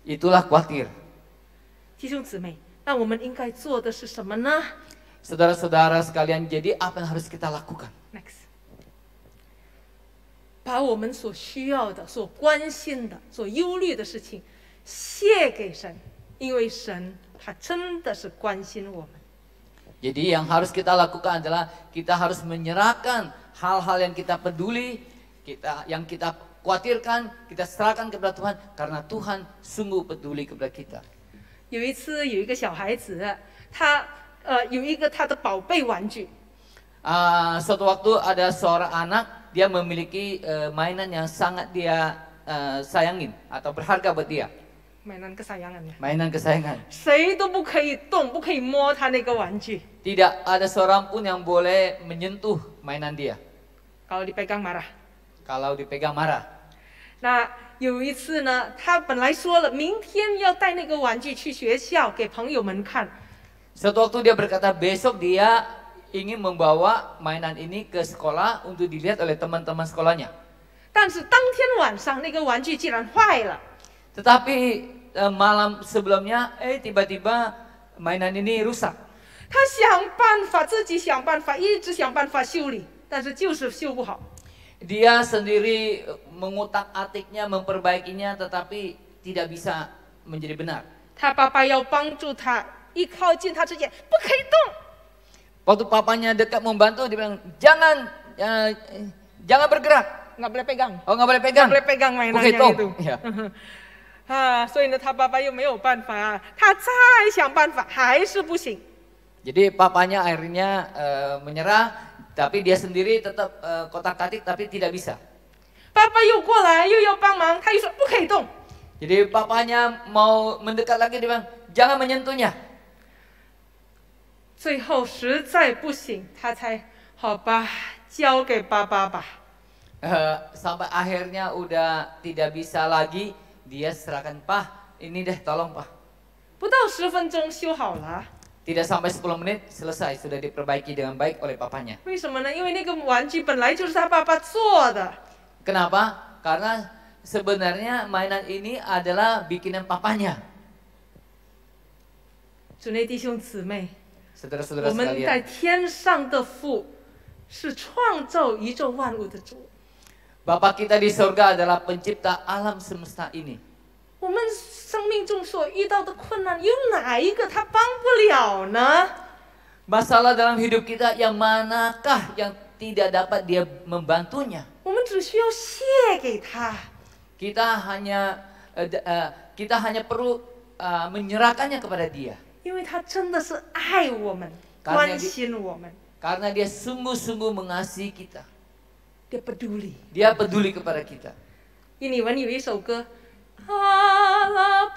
Itulah khawatir. 弟兄姊妹，那我们应该做的是什么呢 Saudara-saudara sekalian, jadi apa yang harus kita lakukan?？Next， 把我们所需要的、所关心的、所忧虑的事情卸给神，因为神他真的是关心我们。 Jadi yang harus kita lakukan adalah kita harus menyerahkan hal-hal yang kita peduli, yang kita khawatirkan, kita serahkan kepada Tuhan karena Tuhan sungguh peduli kepada kita. 有一次，有一个小孩子，他有一个他的宝贝玩具， Suatu waktu ada seorang anak, dia memiliki mainan yang sangat dia sayangin atau berharga buat dia. mainan kesayangannya， Mainan kesayangan. 谁都不可以动，不可以摸他那个玩具， Tidak ada seorang pun yang boleh menyentuh mainan dia. kalau dipegang marah。 Kalau dipegang marah. 那有一次呢，他本来说了明天要带那个玩具去学校给朋友们看， Suatu waktu dia berkata besok dia ingin membawa mainan ini ke sekolah untuk dilihat oleh teman-teman sekolahnya. 但是当天晚上那个玩具竟然坏了。 Tetapi malam sebelumnya, tiba-tiba mainan ini rusak. 他想办法，自己想办法，一直想办法修理，但是就是修不好。 Dia sendiri mengutak-atiknya, memperbaikinya, tetapi tidak bisa menjadi benar. 他爸爸要帮助他一靠近他之前不可以动。 Waktu papanya dekat membantu, dia bilang jangan bergerak. nggak boleh pegang， Oh, nggak boleh pegang. 不boleh pegang mainannya Begitu. itu。 Ya. 所以呢，他爸爸又没有办法，他再想办法还是不行。 Jadi papanya akhirnya menyerah, tapi dia sendiri tetap kotak-katik tapi tidak bisa. 爸爸又过来又要帮忙，他又说不可以动。 Jadi papanya mau mendekat lagi, dia bilang jangan menyentuhnya. 最后实在不行，他才好吧，交给爸爸吧。 Sampai akhirnya udah tidak bisa lagi, dia serahkan, Pah, ini deh tolong Pah. 不到10分钟修好了。 Tidak sampai 10 menit selesai, sudah diperbaiki dengan baik oleh papanya. 为什么呢？因为那个玩具本来就是他爸爸做的。 Kenapa? Karena sebenarnya mainan ini adalah bikinan papanya. 主内弟兄姊妹， Saudara-saudara 我们在 sekalian, 天上的父是创造宇宙万物的主。 Bapa kita di surga adalah pencipta alam semesta ini. 我们生命中所遇到的困难，有哪一个他帮不了呢？ Masalah dalam hidup kita yang manakah yang tidak dapat dia membantunya? 我们只需要卸给他。 Kita hanya perlu menyerahkannya kepada dia. 因为他真的是爱我们， Karena 关心我们， Karena dia sungguh-sungguh mengasihi kita. dia peduli。 Dia peduli kepada kita. 印尼文有一首歌。 Allah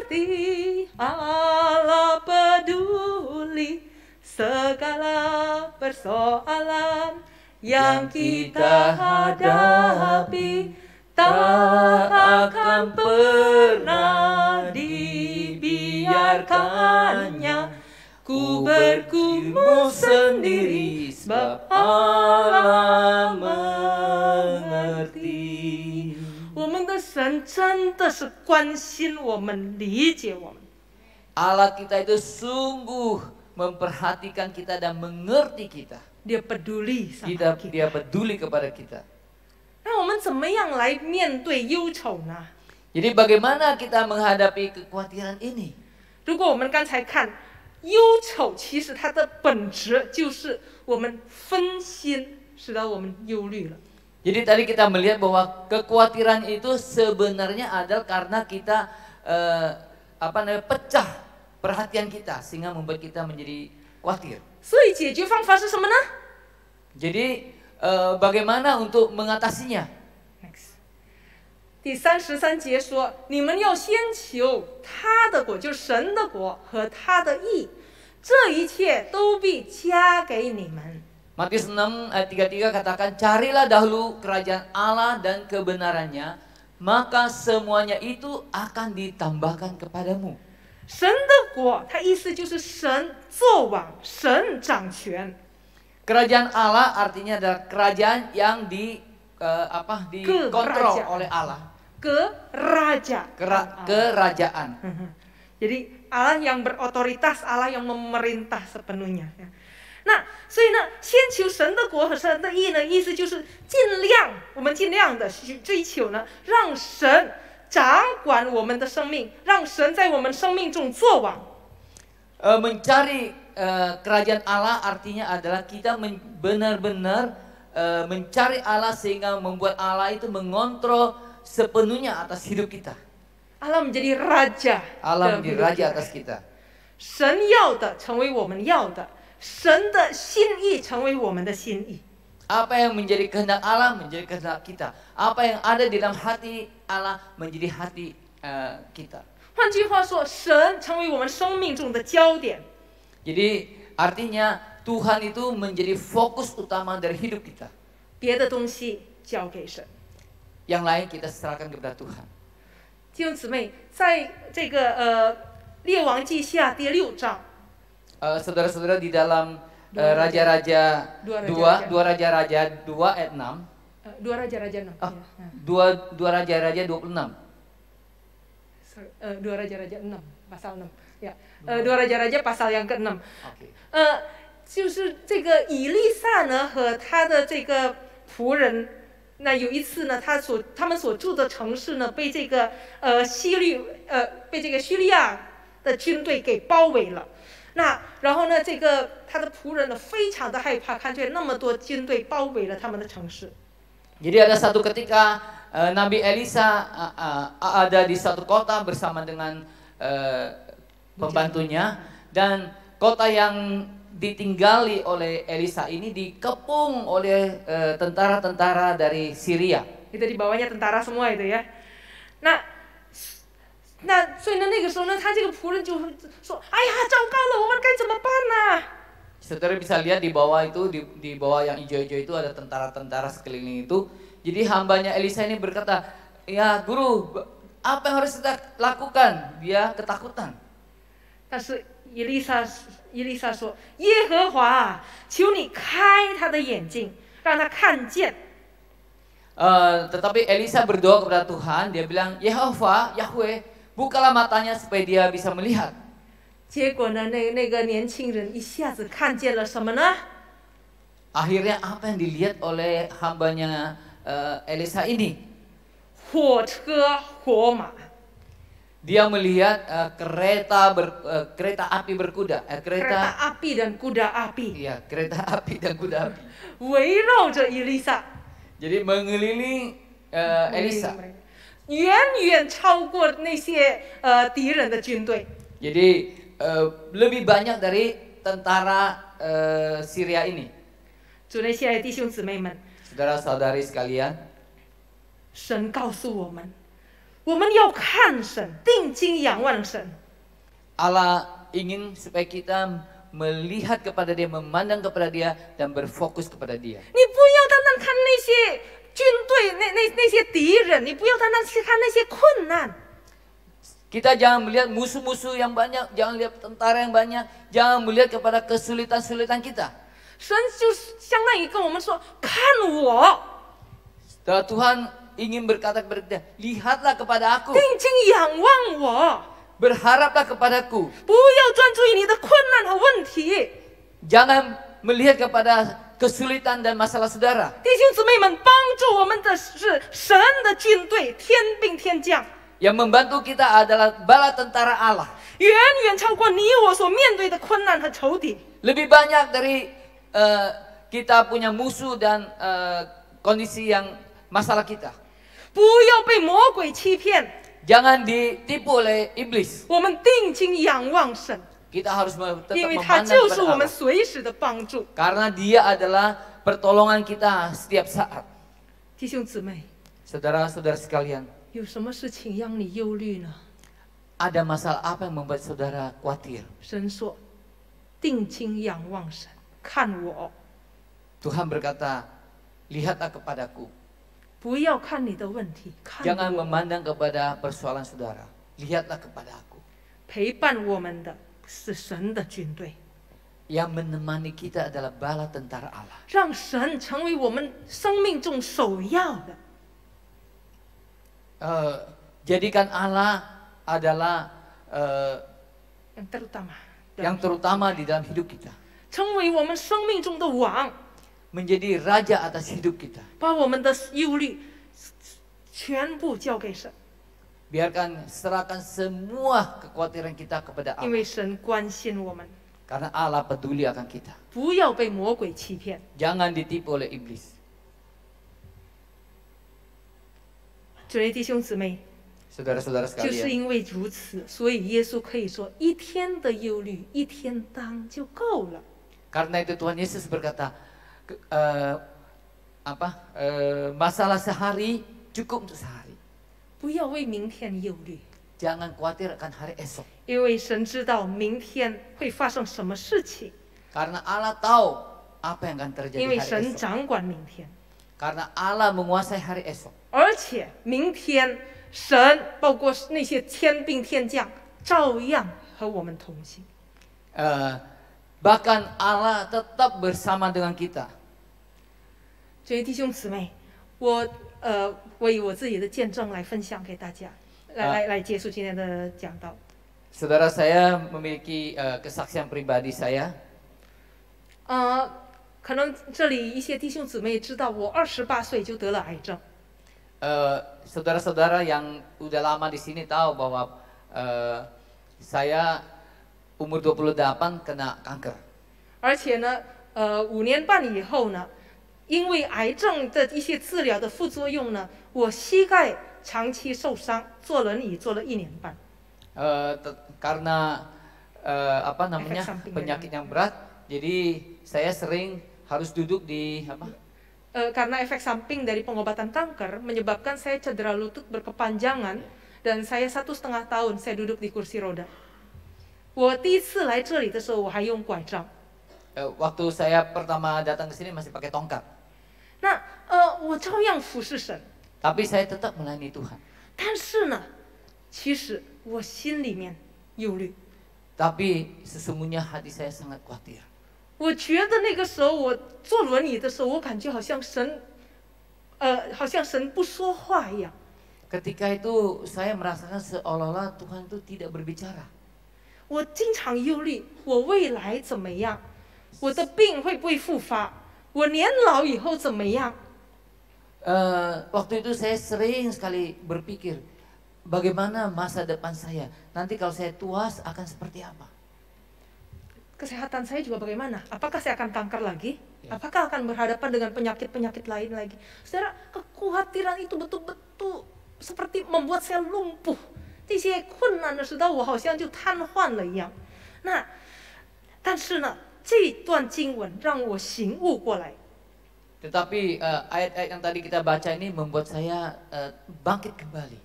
pengerti, Allah peduli segala persoalan yang kita hadapi tak akan pernah dibiarkannya. Ku bergumul sendiri sebab Allah mengerti. 我们的神真的是关心我们，理解我们。 Allah kita itu sungguh memperhatikan kita dan mengerti kita. Dia peduli sama kita. Dia peduli kepada kita. 那我们怎么样来面对忧愁呢？ Jadi bagaimana kita menghadapi kekhawatiran ini? 如果我们刚才看忧愁，其实它的本质就是我们分心，使得我们忧虑了。 Jadi tadi kita melihat bahwa kekhawatiran itu sebenarnya adalah karena kita pecah perhatian kita sehingga membuat kita menjadi khawatir. 所以解决方法是什么呢？ Jadi bagaimana untuk mengatasinya? Next. 第33节说：“你们要先求他的国，就是神的国和他的义，这一切都必加给你们。” Matius 6 ayat 33 katakan, carilah dahulu kerajaan Allah dan kebenarannya, maka semuanya itu akan ditambahkan kepadamu. 神的国，它意思就是神作王，神掌权。 Kerajaan Allah artinya adalah kerajaan yang dikontrol oleh Allah. Kerajaan. Jadi Allah yang berotoritas, Allah yang memerintah sepenuhnya. 那所以呢，先求神的国和神的义呢，意思就是我们尽量的去追求呢，让神掌管我们的生命，让神在我们生命中作王。 Mencari kerajaan Allah artinya adalah kita benar-benar mencari Allah sehingga membuat Allah itu mengontrol sepenuhnya atas hidup kita. Allah menjadi raja. Allah menjadi raja atas kita. 神要的成为我们要的。 神的心意成为我们的心意。 Apa yang menjadi kehendak Allah menjadi kehendak kita. Apa yang ada di dalam hati Allah menjadi hati kita. 换句话说，神成为我们生命中的焦点。 Jadi artinya Tuhan itu menjadi fokus utama dari hidup kita. 别的东西交给神。 Yang lain kita serahkan kepada Tuhan. 弟兄姊妹，在这个列王记下第6章。 Saudara-saudara di dalam Raja-Raja 2 ayat 6. 2 Raja-Raja 6. 2 Raja-Raja 26. 2 Raja-Raja 6 pasal 6. Ya, 2 Raja-Raja pasal yang ke-6. Okay. 就是这个以利撒呢和他的这个仆人，那有一次呢，他们所住的城市呢被这个叙利亚的军队给包围了。那然后呢，这个他的仆人呢非常的害怕，看见那么多军队包围了他们的城市。 Jadi ada satu ketika Nabi Elisa ada di suatu kota bersama dengan pembantunya, dan kota yang ditinggali oleh Elisa ini dikepung oleh tentara-tentara dari Syria. Itu di bawahnya tentara semua itu ya. Nah, 所以呢，那个时候呢，他这个仆人就说：“哎呀，糟糕了，我们该怎么办呢？” Saudara bisa lihat di bawah itu, di bawah yang hijau-hijau itu ada tentara-tentara sekeliling itu. Jadi hambanya Elisa ini berkata, ya guru, apa yang harus kita lakukan? Dia ketakutan. 但是以利沙说：“耶和华，求你开他的眼睛，让他看见。” Tetapi Elisa berdoa kepada Tuhan, dia bilang, Yehova, Yahweh, bukalah matanya supaya dia bisa melihat. 结果呢，那个年轻人一下子看见了什么呢？ Akhirnya apa yang dilihat oleh hambanya Elisa ini? 火车火马。 Dia melihat kereta api berkuda, kereta api dan kuda api. Iya, kereta api dan kuda api. 围绕着以利沙。 Jadi mengelilingi Elisa. 远远超过那些敌人的军队。 Jadi lebih banyak dari tentara Syria ini. 主内亲爱的弟兄姊妹们， Saudara-saudari sekalian, 神告诉我们，我们要看神，定睛仰望神。 Allah ingin supaya kita melihat kepada Dia, memandang kepada Dia, dan berfokus kepada Dia. 你不要单单看那些军队，那些敌人，你不要单单去看那些困难。 Kita jangan melihat musuh-musuh yang banyak, jangan lihat tentara yang banyak, jangan melihat kepada kesulitan-kesulitan kita. 神就相当于跟我们说：“看我， Tuhan ingin berkata kepada kita, lihatlah kepada aku, 定睛仰望我， berharaplah kepadaku. 不要专注于你的困难和问题。” Jangan melihat kepada kesulitan dan masalah saudara. 弟兄姊妹们，帮助我们的是神的军队，天兵天将， Yang membantu kita adalah bala tentara Allah. 远远超过你我所面对的困难和仇敌。 Lebih banyak dari kita punya musuh dan kondisi yang masalah kita. 不要被魔鬼欺骗， Jangan ditipu oleh iblis. 我们定睛仰望神， Kita harus tetap 因为他 memandang 就是 kepada 我们 Allah. 随时的帮助。 Karena Dia adalah pertolongan kita setiap saat. 弟兄姊妹， Saudara-saudara sekalian, 有什么事情让你忧虑呢？ ada masalah apa yang membuat saudara khawatir? 神说：“定睛仰望神，看我， Tuhan berkata, lihatlah kepadaku. 不要看你的问题，看 Jangan 我。 memandang kepada persoalan saudara. Lihatlah kepada aku. 陪伴我们的是神的军队， Yang menemani kita adalah bala tentara Allah. 让神成为我们生命中首要的。 Jadikan Allah adalah yang terutama di dalam hidup kita. 成为我们生命中的王， Menjadi raja atas hidup kita. 把我们的忧虑全部交给神， Biarkan serahkan semua kekhawatiran kita kepada 因 Allah. 为神关心我们， Karena Allah peduli akan kita. 不要被魔鬼欺骗。 Jangan ditipu oleh iblis. 主内弟兄姊妹， Saudara-saudara 就是 sekalian. 因为如此，所以耶稣可以说：一天的忧虑，一天当就够了。 Karena itu Tuhan Yesus berkata, masalah sehari cukup untuk sehari. 不要为明天忧虑， Jangan khawatir akan hari esok. 因为神知道明天会发生什么事情， Karena Allah tahu apa yang akan terjadi 因为 hari 神 esok. 掌管明天。 Karena Allah menguasai hari esok. 而且明天神包括那些天兵天将，照样和我们同行。 Bahkan Allah tetap bersama dengan kita. 所以弟兄姊妹，我以我自己的见证来分享给大家，来结束今天的讲道。 Saudara saya memiliki kesaksian pribadi saya. 可能这里一些弟兄姊妹知道，我28岁就得了癌症。 Saudara-saudara yang udah lama di sini tahu bahwa Saya umur 28 kena kanker. 而且呢，5年半以后呢，因为癌症的一些治疗的副作用呢，我膝盖长期受伤，坐轮椅坐了1年半。 Karena apa namanya Efek samping penyakit yang berat, jadi saya sering harus duduk di apa? Karena efek samping dari pengobatan kanker menyebabkan saya cedera lutut berkepanjangan dan saya 1,5 tahun saya duduk di kursi roda. 我第一次来这里的时候，我还用拐杖。 Waktu saya pertama datang ke sini masih pakai tongkat. 那我照样服侍神， Tapi saya tetap melayani Tuhan. 但是呢，其实我心里面忧虑。 Tapi sesungguhnya hati saya sangat khawatir. 我觉得那个时候我坐轮椅的时候，我感觉好像神不说话一样。 Ketika itu saya merasakan seolah-olah Tuhan itu tidak berbicara. 我经常忧虑，我未来怎么样？我的病会不会复发？我年老以后怎么样？ Waktu itu saya sering sekali berpikir, bagaimana masa depan saya? Nanti kalau saya tua akan seperti apa? Kesehatan saya juga bagaimana? Apakah saya akan kanker lagi? Ya. Apakah akan berhadapan dengan penyakit-penyakit lain lagi? Saudara, kekhawatiran itu betul-betul seperti membuat saya lumpuh. 这些困难的时候，我好像就瘫痪了一样。那，但是呢，这段经文让我醒悟过来。 Tetapi ayat-ayat yang tadi kita baca ini membuat saya bangkit kembali.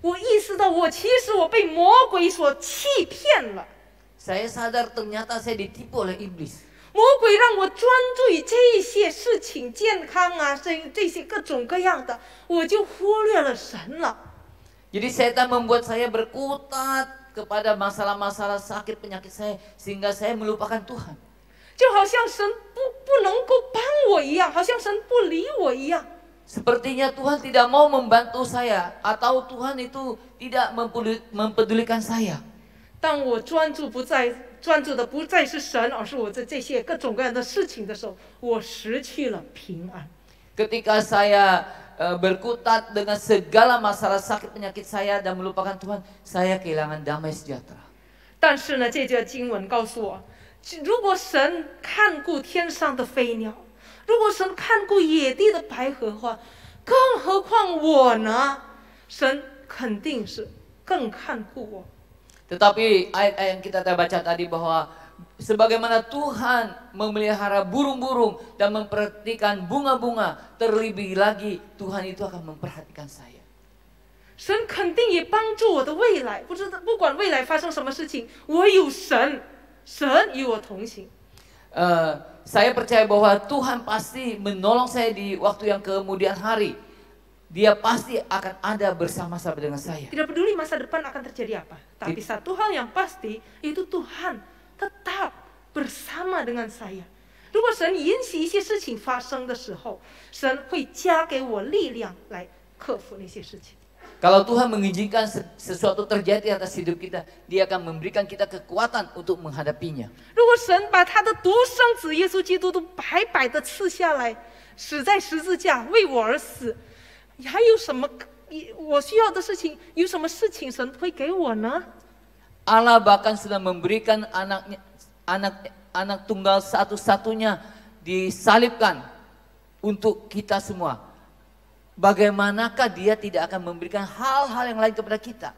我意识到，其实我被魔鬼所欺骗了。 Saya sadar ternyata saya ditipu oleh iblis. 魔鬼让我专注于这些事情，健康啊，这些各种各样的，我就忽略了神了。 Jadi setan membuat saya berkutat kepada masalah-masalah sakit penyakit saya sehingga saya melupakan Tuhan. 就好像神不能够帮我一样，好像神不理我一样。 Sepertinya Tuhan tidak mau membantu saya atau Tuhan itu tidak mempedulikan saya. 当我专注的不再是神，而是我这些各种各样的事情的时候，我失去了平安。 Ketika saya berkutat dengan segala masalah sakit penyakit saya dan melupakan Tuhan, saya kehilangan damai sejahtera. 但是呢，这节经文告诉我，如果神看顾天上的飞鸟，如果神看顾野地的白荷花，更何况我呢？神肯定是更看顾我。 Tetapi ayat-ayat yang kita baca tadi bahwa sebagaimana Tuhan memelihara burung-burung dan memperhatikan bunga-bunga, terlebih lagi Tuhan itu akan memperhatikan saya. 神肯定也帮助我的未来，不管未来发生什么事情，我有神，神与我同行。 Saya percaya bahwa Tuhan pasti menolong saya di waktu yang kemudian hari. Dia pasti akan ada bersama-sama dengan saya. Tidak peduli masa depan akan terjadi apa, tapi satu hal yang pasti itu Tuhan tetap bersama dengan saya. 如果神允许一些事情发生的时候，神会加给我力量来克服那些事情。 Kalau Tuhan mengizinkan sesuatu terjadi atas hidup kita, Dia akan memberikan kita kekuatan untuk menghadapinya. 如果神把他的独生子耶稣基督都白白的赐下来，死在十字架为我而死，还有什么我需要的事情？有什么事情神会给我呢？ Allah bahkan sudah memberikan anak tunggal satu-satunya disalibkan untuk kita semua. Bagaimanakah Dia tidak akan memberikan hal-hal yang lain kepada kita?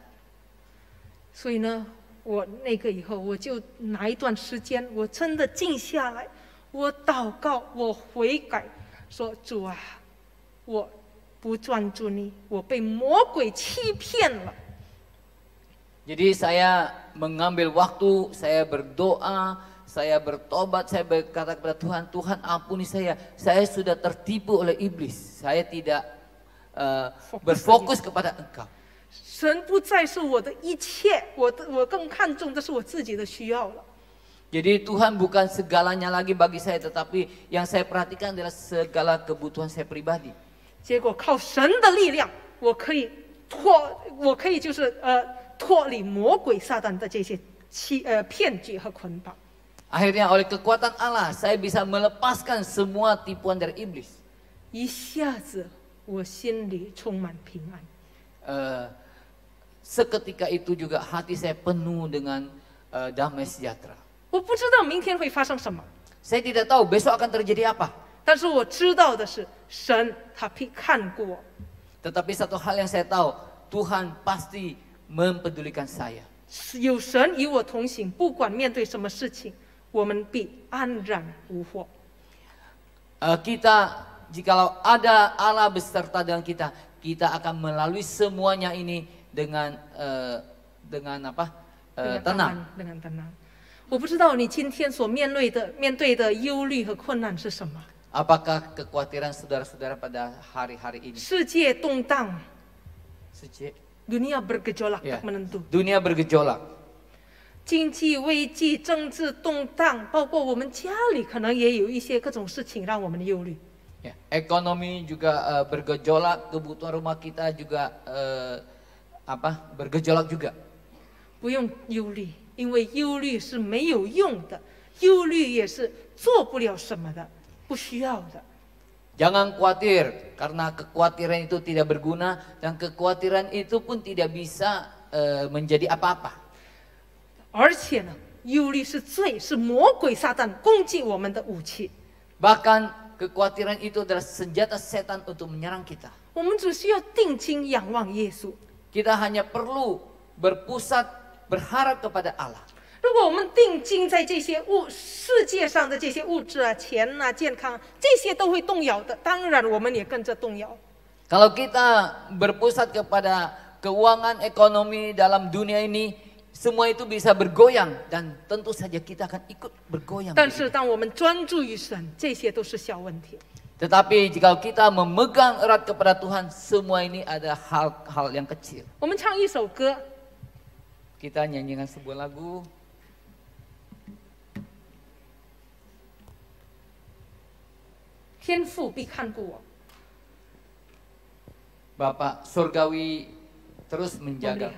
所以呢，我那个以后我就拿一段时间，我真的静下来，我祷告，我悔改，说主啊，我不专注你，我被魔鬼欺骗了。 Jadi saya mengambil waktu, saya berdoa, saya bertobat, saya berkata kepada Tuhan, Tuhan ampuni saya sudah tertipu oleh iblis, saya tidak berfokus kepada Engkau. 神不再是我的一切，我更看重的是我自己的需要了。 Jadi Tuhan bukan segalanya lagi bagi saya, tetapi yang saya perhatikan adalah segala kebutuhan saya pribadi. 结果靠神的力量，我可以就是脱离魔鬼撒旦的这些骗局和捆绑。 Akhirnya oleh kekuatan Allah, saya bisa melepaskan semua tipuan dari iblis. 一下子我心里充满平安。seketika itu juga hati saya penuh dengan damai sejahtera. 我不知道明天会发生什么， Saya tidak tahu besok akan terjadi apa. 但是我知道的是，神他必看顾我。 Tetapi satu hal yang saya tahu, Tuhan pasti mempedulikan saya. 有神与我同行，不管面对什么事情，我们必安然无祸。 Kita jikalau ada Allah beserta dengan kita, kita akan melalui semuanya ini dengan tenang. dengan tenang。我不知道你今天所面对的忧虑和困难是什么？ Apakah kekhawatiran saudara-saudara pada hari-hari ini? 世界动荡， dunia bergejolak Ya, tak menentu， dunia bergejolak. 经济危机、政治动荡，包括我们家里可能也有一些各种事情让我们忧虑。 Ya, ekonomi juga bergejolak, kebutuhan rumah kita juga bergejolak juga. 不用忧虑，因为忧虑是没有用的，忧虑也是做不了什么的，不需要的。 Jangan khawatir, karena kekhawatiran itu tidak berguna dan kekhawatiran itu pun tidak bisa menjadi apa-apa. 而且呢，忧虑是罪，是魔鬼撒旦攻击我们的武器。 Bahkan kekhawatiran itu adalah senjata setan untuk menyerang kita. 我们只需要定睛仰望耶稣。 Kita hanya perlu berpusat berharap kepada Allah. 如果我们定睛在这些世界上的这些物质啊、钱啊、健康，这些都会动摇的，当然我们也跟着动摇。 Kalau kita berpusat kepada keuangan ekonomi dalam dunia ini, semua itu bisa bergoyang dan tentu saja kita akan ikut bergoyang. 但是当我们专注于神，这些都是小问题。 Tetapi jika kita memegang erat kepada Tuhan, semua ini ada hal-hal yang kecil. 我们唱一首歌， Kita nyanyikan sebuah lagu. 天父必看顾我。 Bapak surgawi terus menjaga.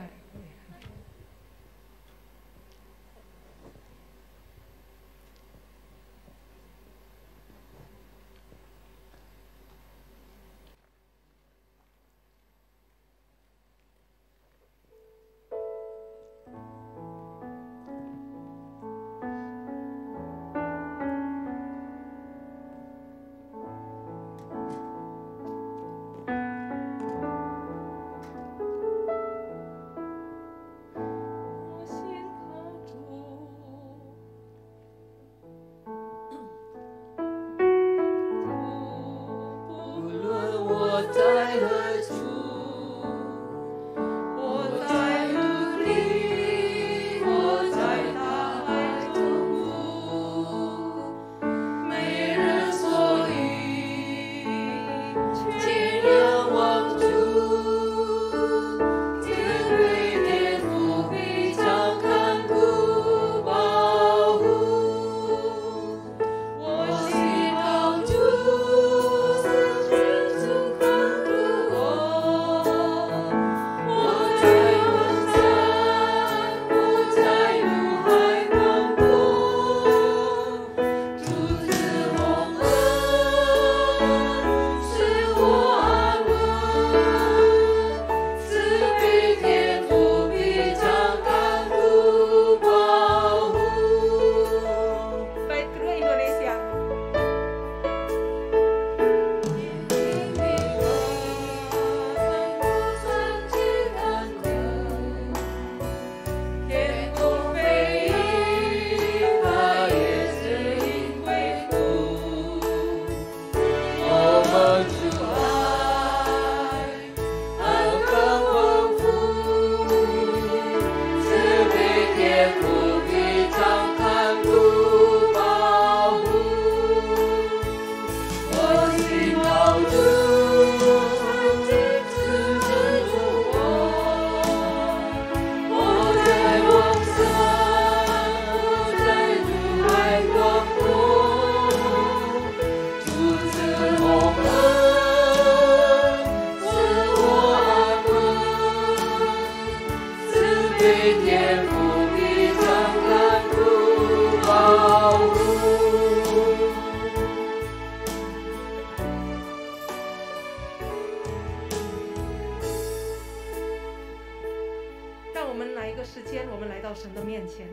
时间，我们来到神的面前，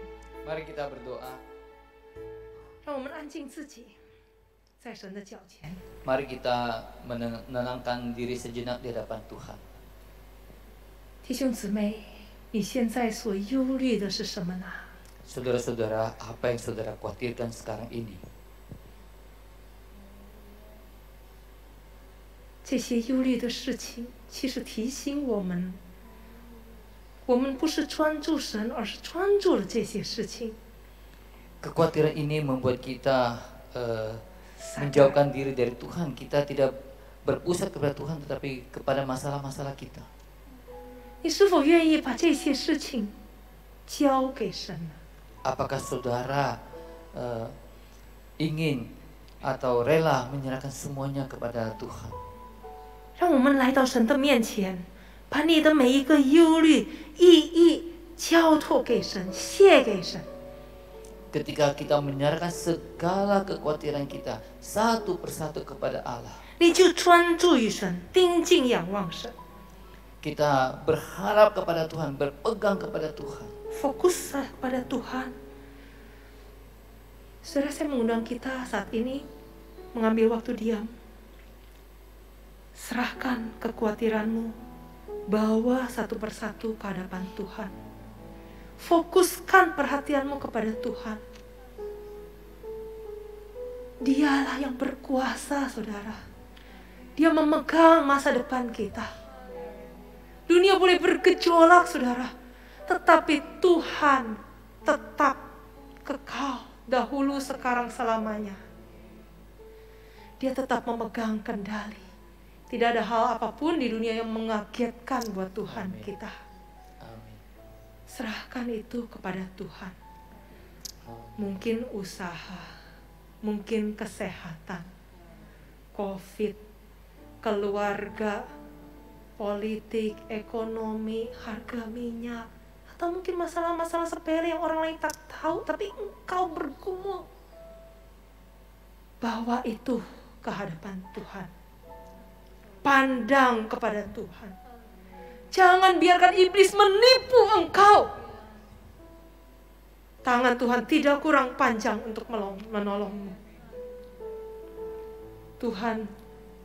Mari kita berdoa. 让我们安静自己，在神的脚前。 Mari kita menenangkan diri sejenak di hadapan Tuhan. 弟兄姊妹，你现在所忧虑的是什么呢？ Saudara-saudara, apa yang saudara khawatirkan sekarang ini? 这些忧虑的事情，其实提醒我们，我们不是专注神，而是专注了这些事情。 Kekhawatiran ini membuat kita menjauhkan diri dari Tuhan. Kita tidak berpusat kepada Tuhan, tetapi kepada masalah-masalah kita. 你是否愿意把这些事情交给神呢？ Apakah saudara ingin atau rela menyerahkan semuanya kepada Tuhan? 让我们来到神的面前，把你的每一个忧虑、意义交托给神，卸给神。 Ketika kita menyerahkan segala kekhawatiran kita satu persatu kepada Allah, 你就专注于神，定睛仰望神。 kita berharap kepada Tuhan, berpegang kepada Tuhan. Fokus pada Tuhan. Saudara, saya mengundang kita saat ini mengambil waktu diam. Serahkan kekhawatiranmu, bawa satu persatu ke hadapan Tuhan. Fokuskan perhatianmu kepada Tuhan. Dialah yang berkuasa, saudara. Dia memegang masa depan kita. Dunia boleh bergejolak, saudara, tetapi Tuhan tetap kekal, dahulu, sekarang, selamanya. Dia tetap memegang kendali. Tidak ada hal apapun di dunia yang mengagetkan buat Tuhan kita. Amin. Serahkan itu kepada Tuhan. Mungkin usaha, mungkin kesehatan, COVID, keluarga, politik, ekonomi, harga minyak, atau mungkin masalah-masalah sepele yang orang lain tak tahu, tapi engkau bergumul. Bawa itu ke hadapan Tuhan. Pandang kepada Tuhan. Jangan biarkan iblis menipu engkau. Tangan Tuhan tidak kurang panjang untuk menolongmu. Tuhan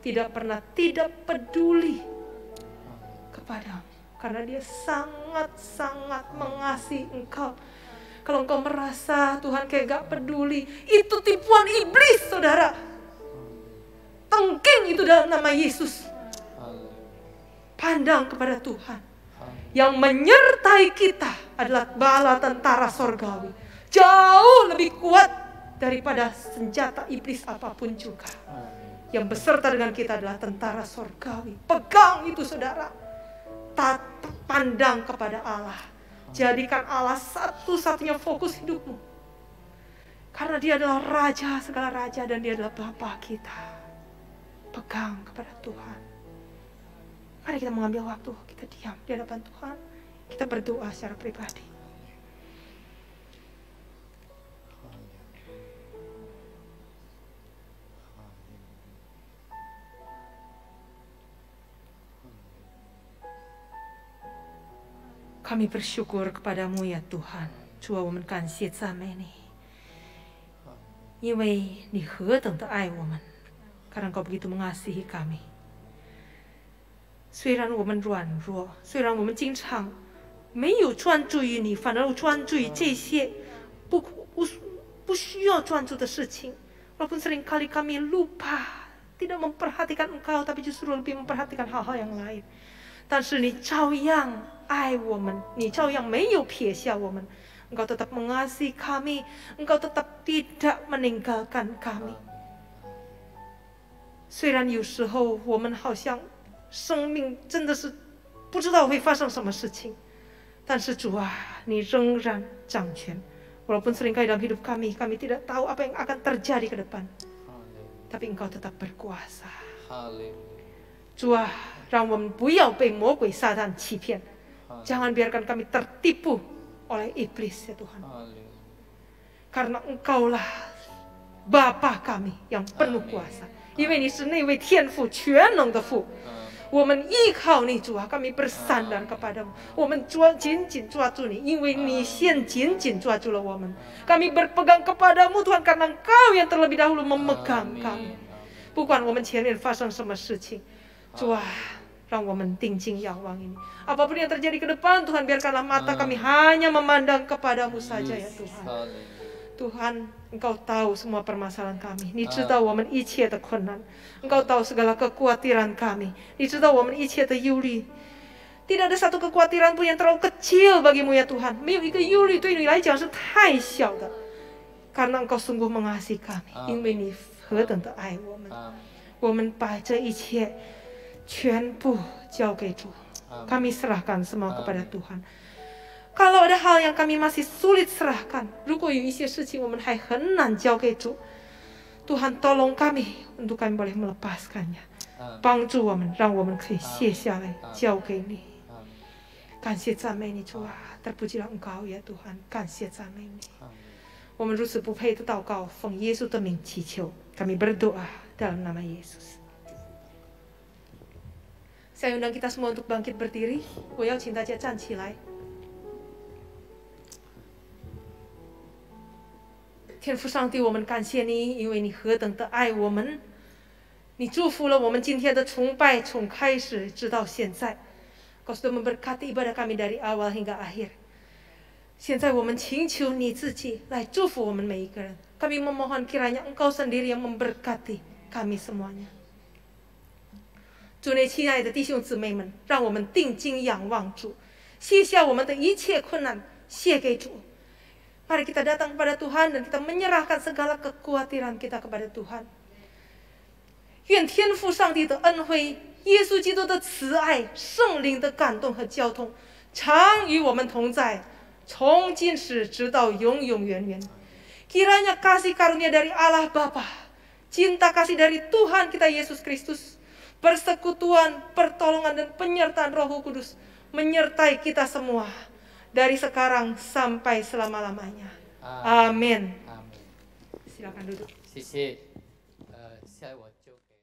tidak pernah tidak peduli kepadamu, karena dia sangat-sangat mengasihi engkau. Kalau engkau merasa Tuhan kayak gak peduli, itu tipuan iblis, saudara. Tengking itu dalam nama Yesus. Pandang kepada Tuhan. Yang menyertai kita adalah bala tentara sorgawi, jauh lebih kuat daripada senjata iblis apapun juga. Yang beserta dengan kita adalah tentara sorgawi. Pegang itu, saudara. Tatap pandang kepada Allah. Jadikan Allah satu-satunya fokus hidupmu. Karena dia adalah raja segala raja dan dia adalah Bapa kita. Pegang kepada Tuhan. Mari kita mengambil waktu, kita diam di hadapan Tuhan. Kita berdoa secara pribadi. Kami bersyukur kepadamu ya Tuhan，主啊，我们感谢赞美你，因为你何等的爱我们，karena Engkau begitu mengasihi kami。虽然我们软弱，虽然我们经常没有专注于你，反而专注于这些不需要专注的事情。Walaupun seringkali kami lupa, tidak memperhatikan Engkau, tapi justru lebih memperhatikan hal-hal yang lain。但是你照样爱我们，你照样没有撇下我们。Engkau tetap mengasihi kami, Engkau tetap tidak meninggalkan kami。虽然有时候我们好像生命真的是不知道会发生什么事情，但是主啊，你仍然掌权。Walaupun seringkali dalam hidup kami tidak tahu apa yang akan terjadi ke depan, tapi Engkau tetap berkuasa。主啊，让我们不要被魔鬼撒旦欺骗，jangan biarkan kami tertipu oleh iblis ya Tuhan. Karena Engkaulah Bapa kami yang penuh kuasa，因为你是那位天父全能的父。我们依靠你主啊，kami bersandar kepadamu， 我们紧紧抓住你，因为你先紧紧抓住了我们。kami berpegang kepadamu Tuhan karena Engkau yang terlebih dahulu memegang kami。不管我们前面发生什么事情，主啊，让我们定睛仰望ini。apapun yang terjadi ke depan Tuhan, biarkanlah mata kami hanya memandang kepadamu saja ya Tuhan。Tuhan, Engkau tahu semua permasalahan kami. 你知道我们一切的困难， Engkau tahu segala kekhawatiran kami. 你知道我们一切的忧虑。 Tidak ada satu kekhawatiran pun yang terlalu kecil bagimu ya Tuhan. 没有一个忧虑对你来讲是太小的， karena Engkau sungguh mengasihi kami， 因为你何等的爱我们。 我们把这一切全部交给主， kami serahkan semua kepada Tuhan。 Kalau ada hal yang kami masih sulit serahkan， 如果有一些事情我们还很难交给主， Tuhan tolong kami untuk kami boleh melepaskannya， 帮助我们，让我们可以卸下来交给你。 感谢赞美你主啊， terpujilah Engkau ya Tuhan， 感谢赞美你。 我们如此不配的祷告，奉耶稣的名祈求， kami berdoa dalam nama Yesus。 saya undang kita semua untuk bangkit berdiri， 我邀请大家站起来。 天父上帝，我们感谢你，因为你何等的爱我们，你祝福了我们今天的崇拜，从开始直到现在， Kau sudah memberkati ibadah kami dari awal hingga akhir。 现在我们请求你自己来祝福我们每一个人。 Kami memohon kiranya Engkau sendiri yang memberkati kami semuanya。 主内亲爱的弟兄姊妹们，让我们定睛仰望主，卸下我们的一切困难，卸给主。 Mari kita datang kepada Tuhan dan kita menyerahkan segala kekhawatiran kita kepada Tuhan。 愿天父上帝的恩惠、耶稣基督的慈爱、圣灵的感动和交通，常与我们同在，从今时直到永永远远。 Kiranya kasih karunia dari Allah Bapa, cinta kasih dari Tuhan kita Yesus Kristus, persekutuan, pertolongan dan penyertaan Roh Kudus menyertai kita semua dari sekarang sampai selama-lamanya. Amin. Silakan duduk. 谢谢，下一我就给。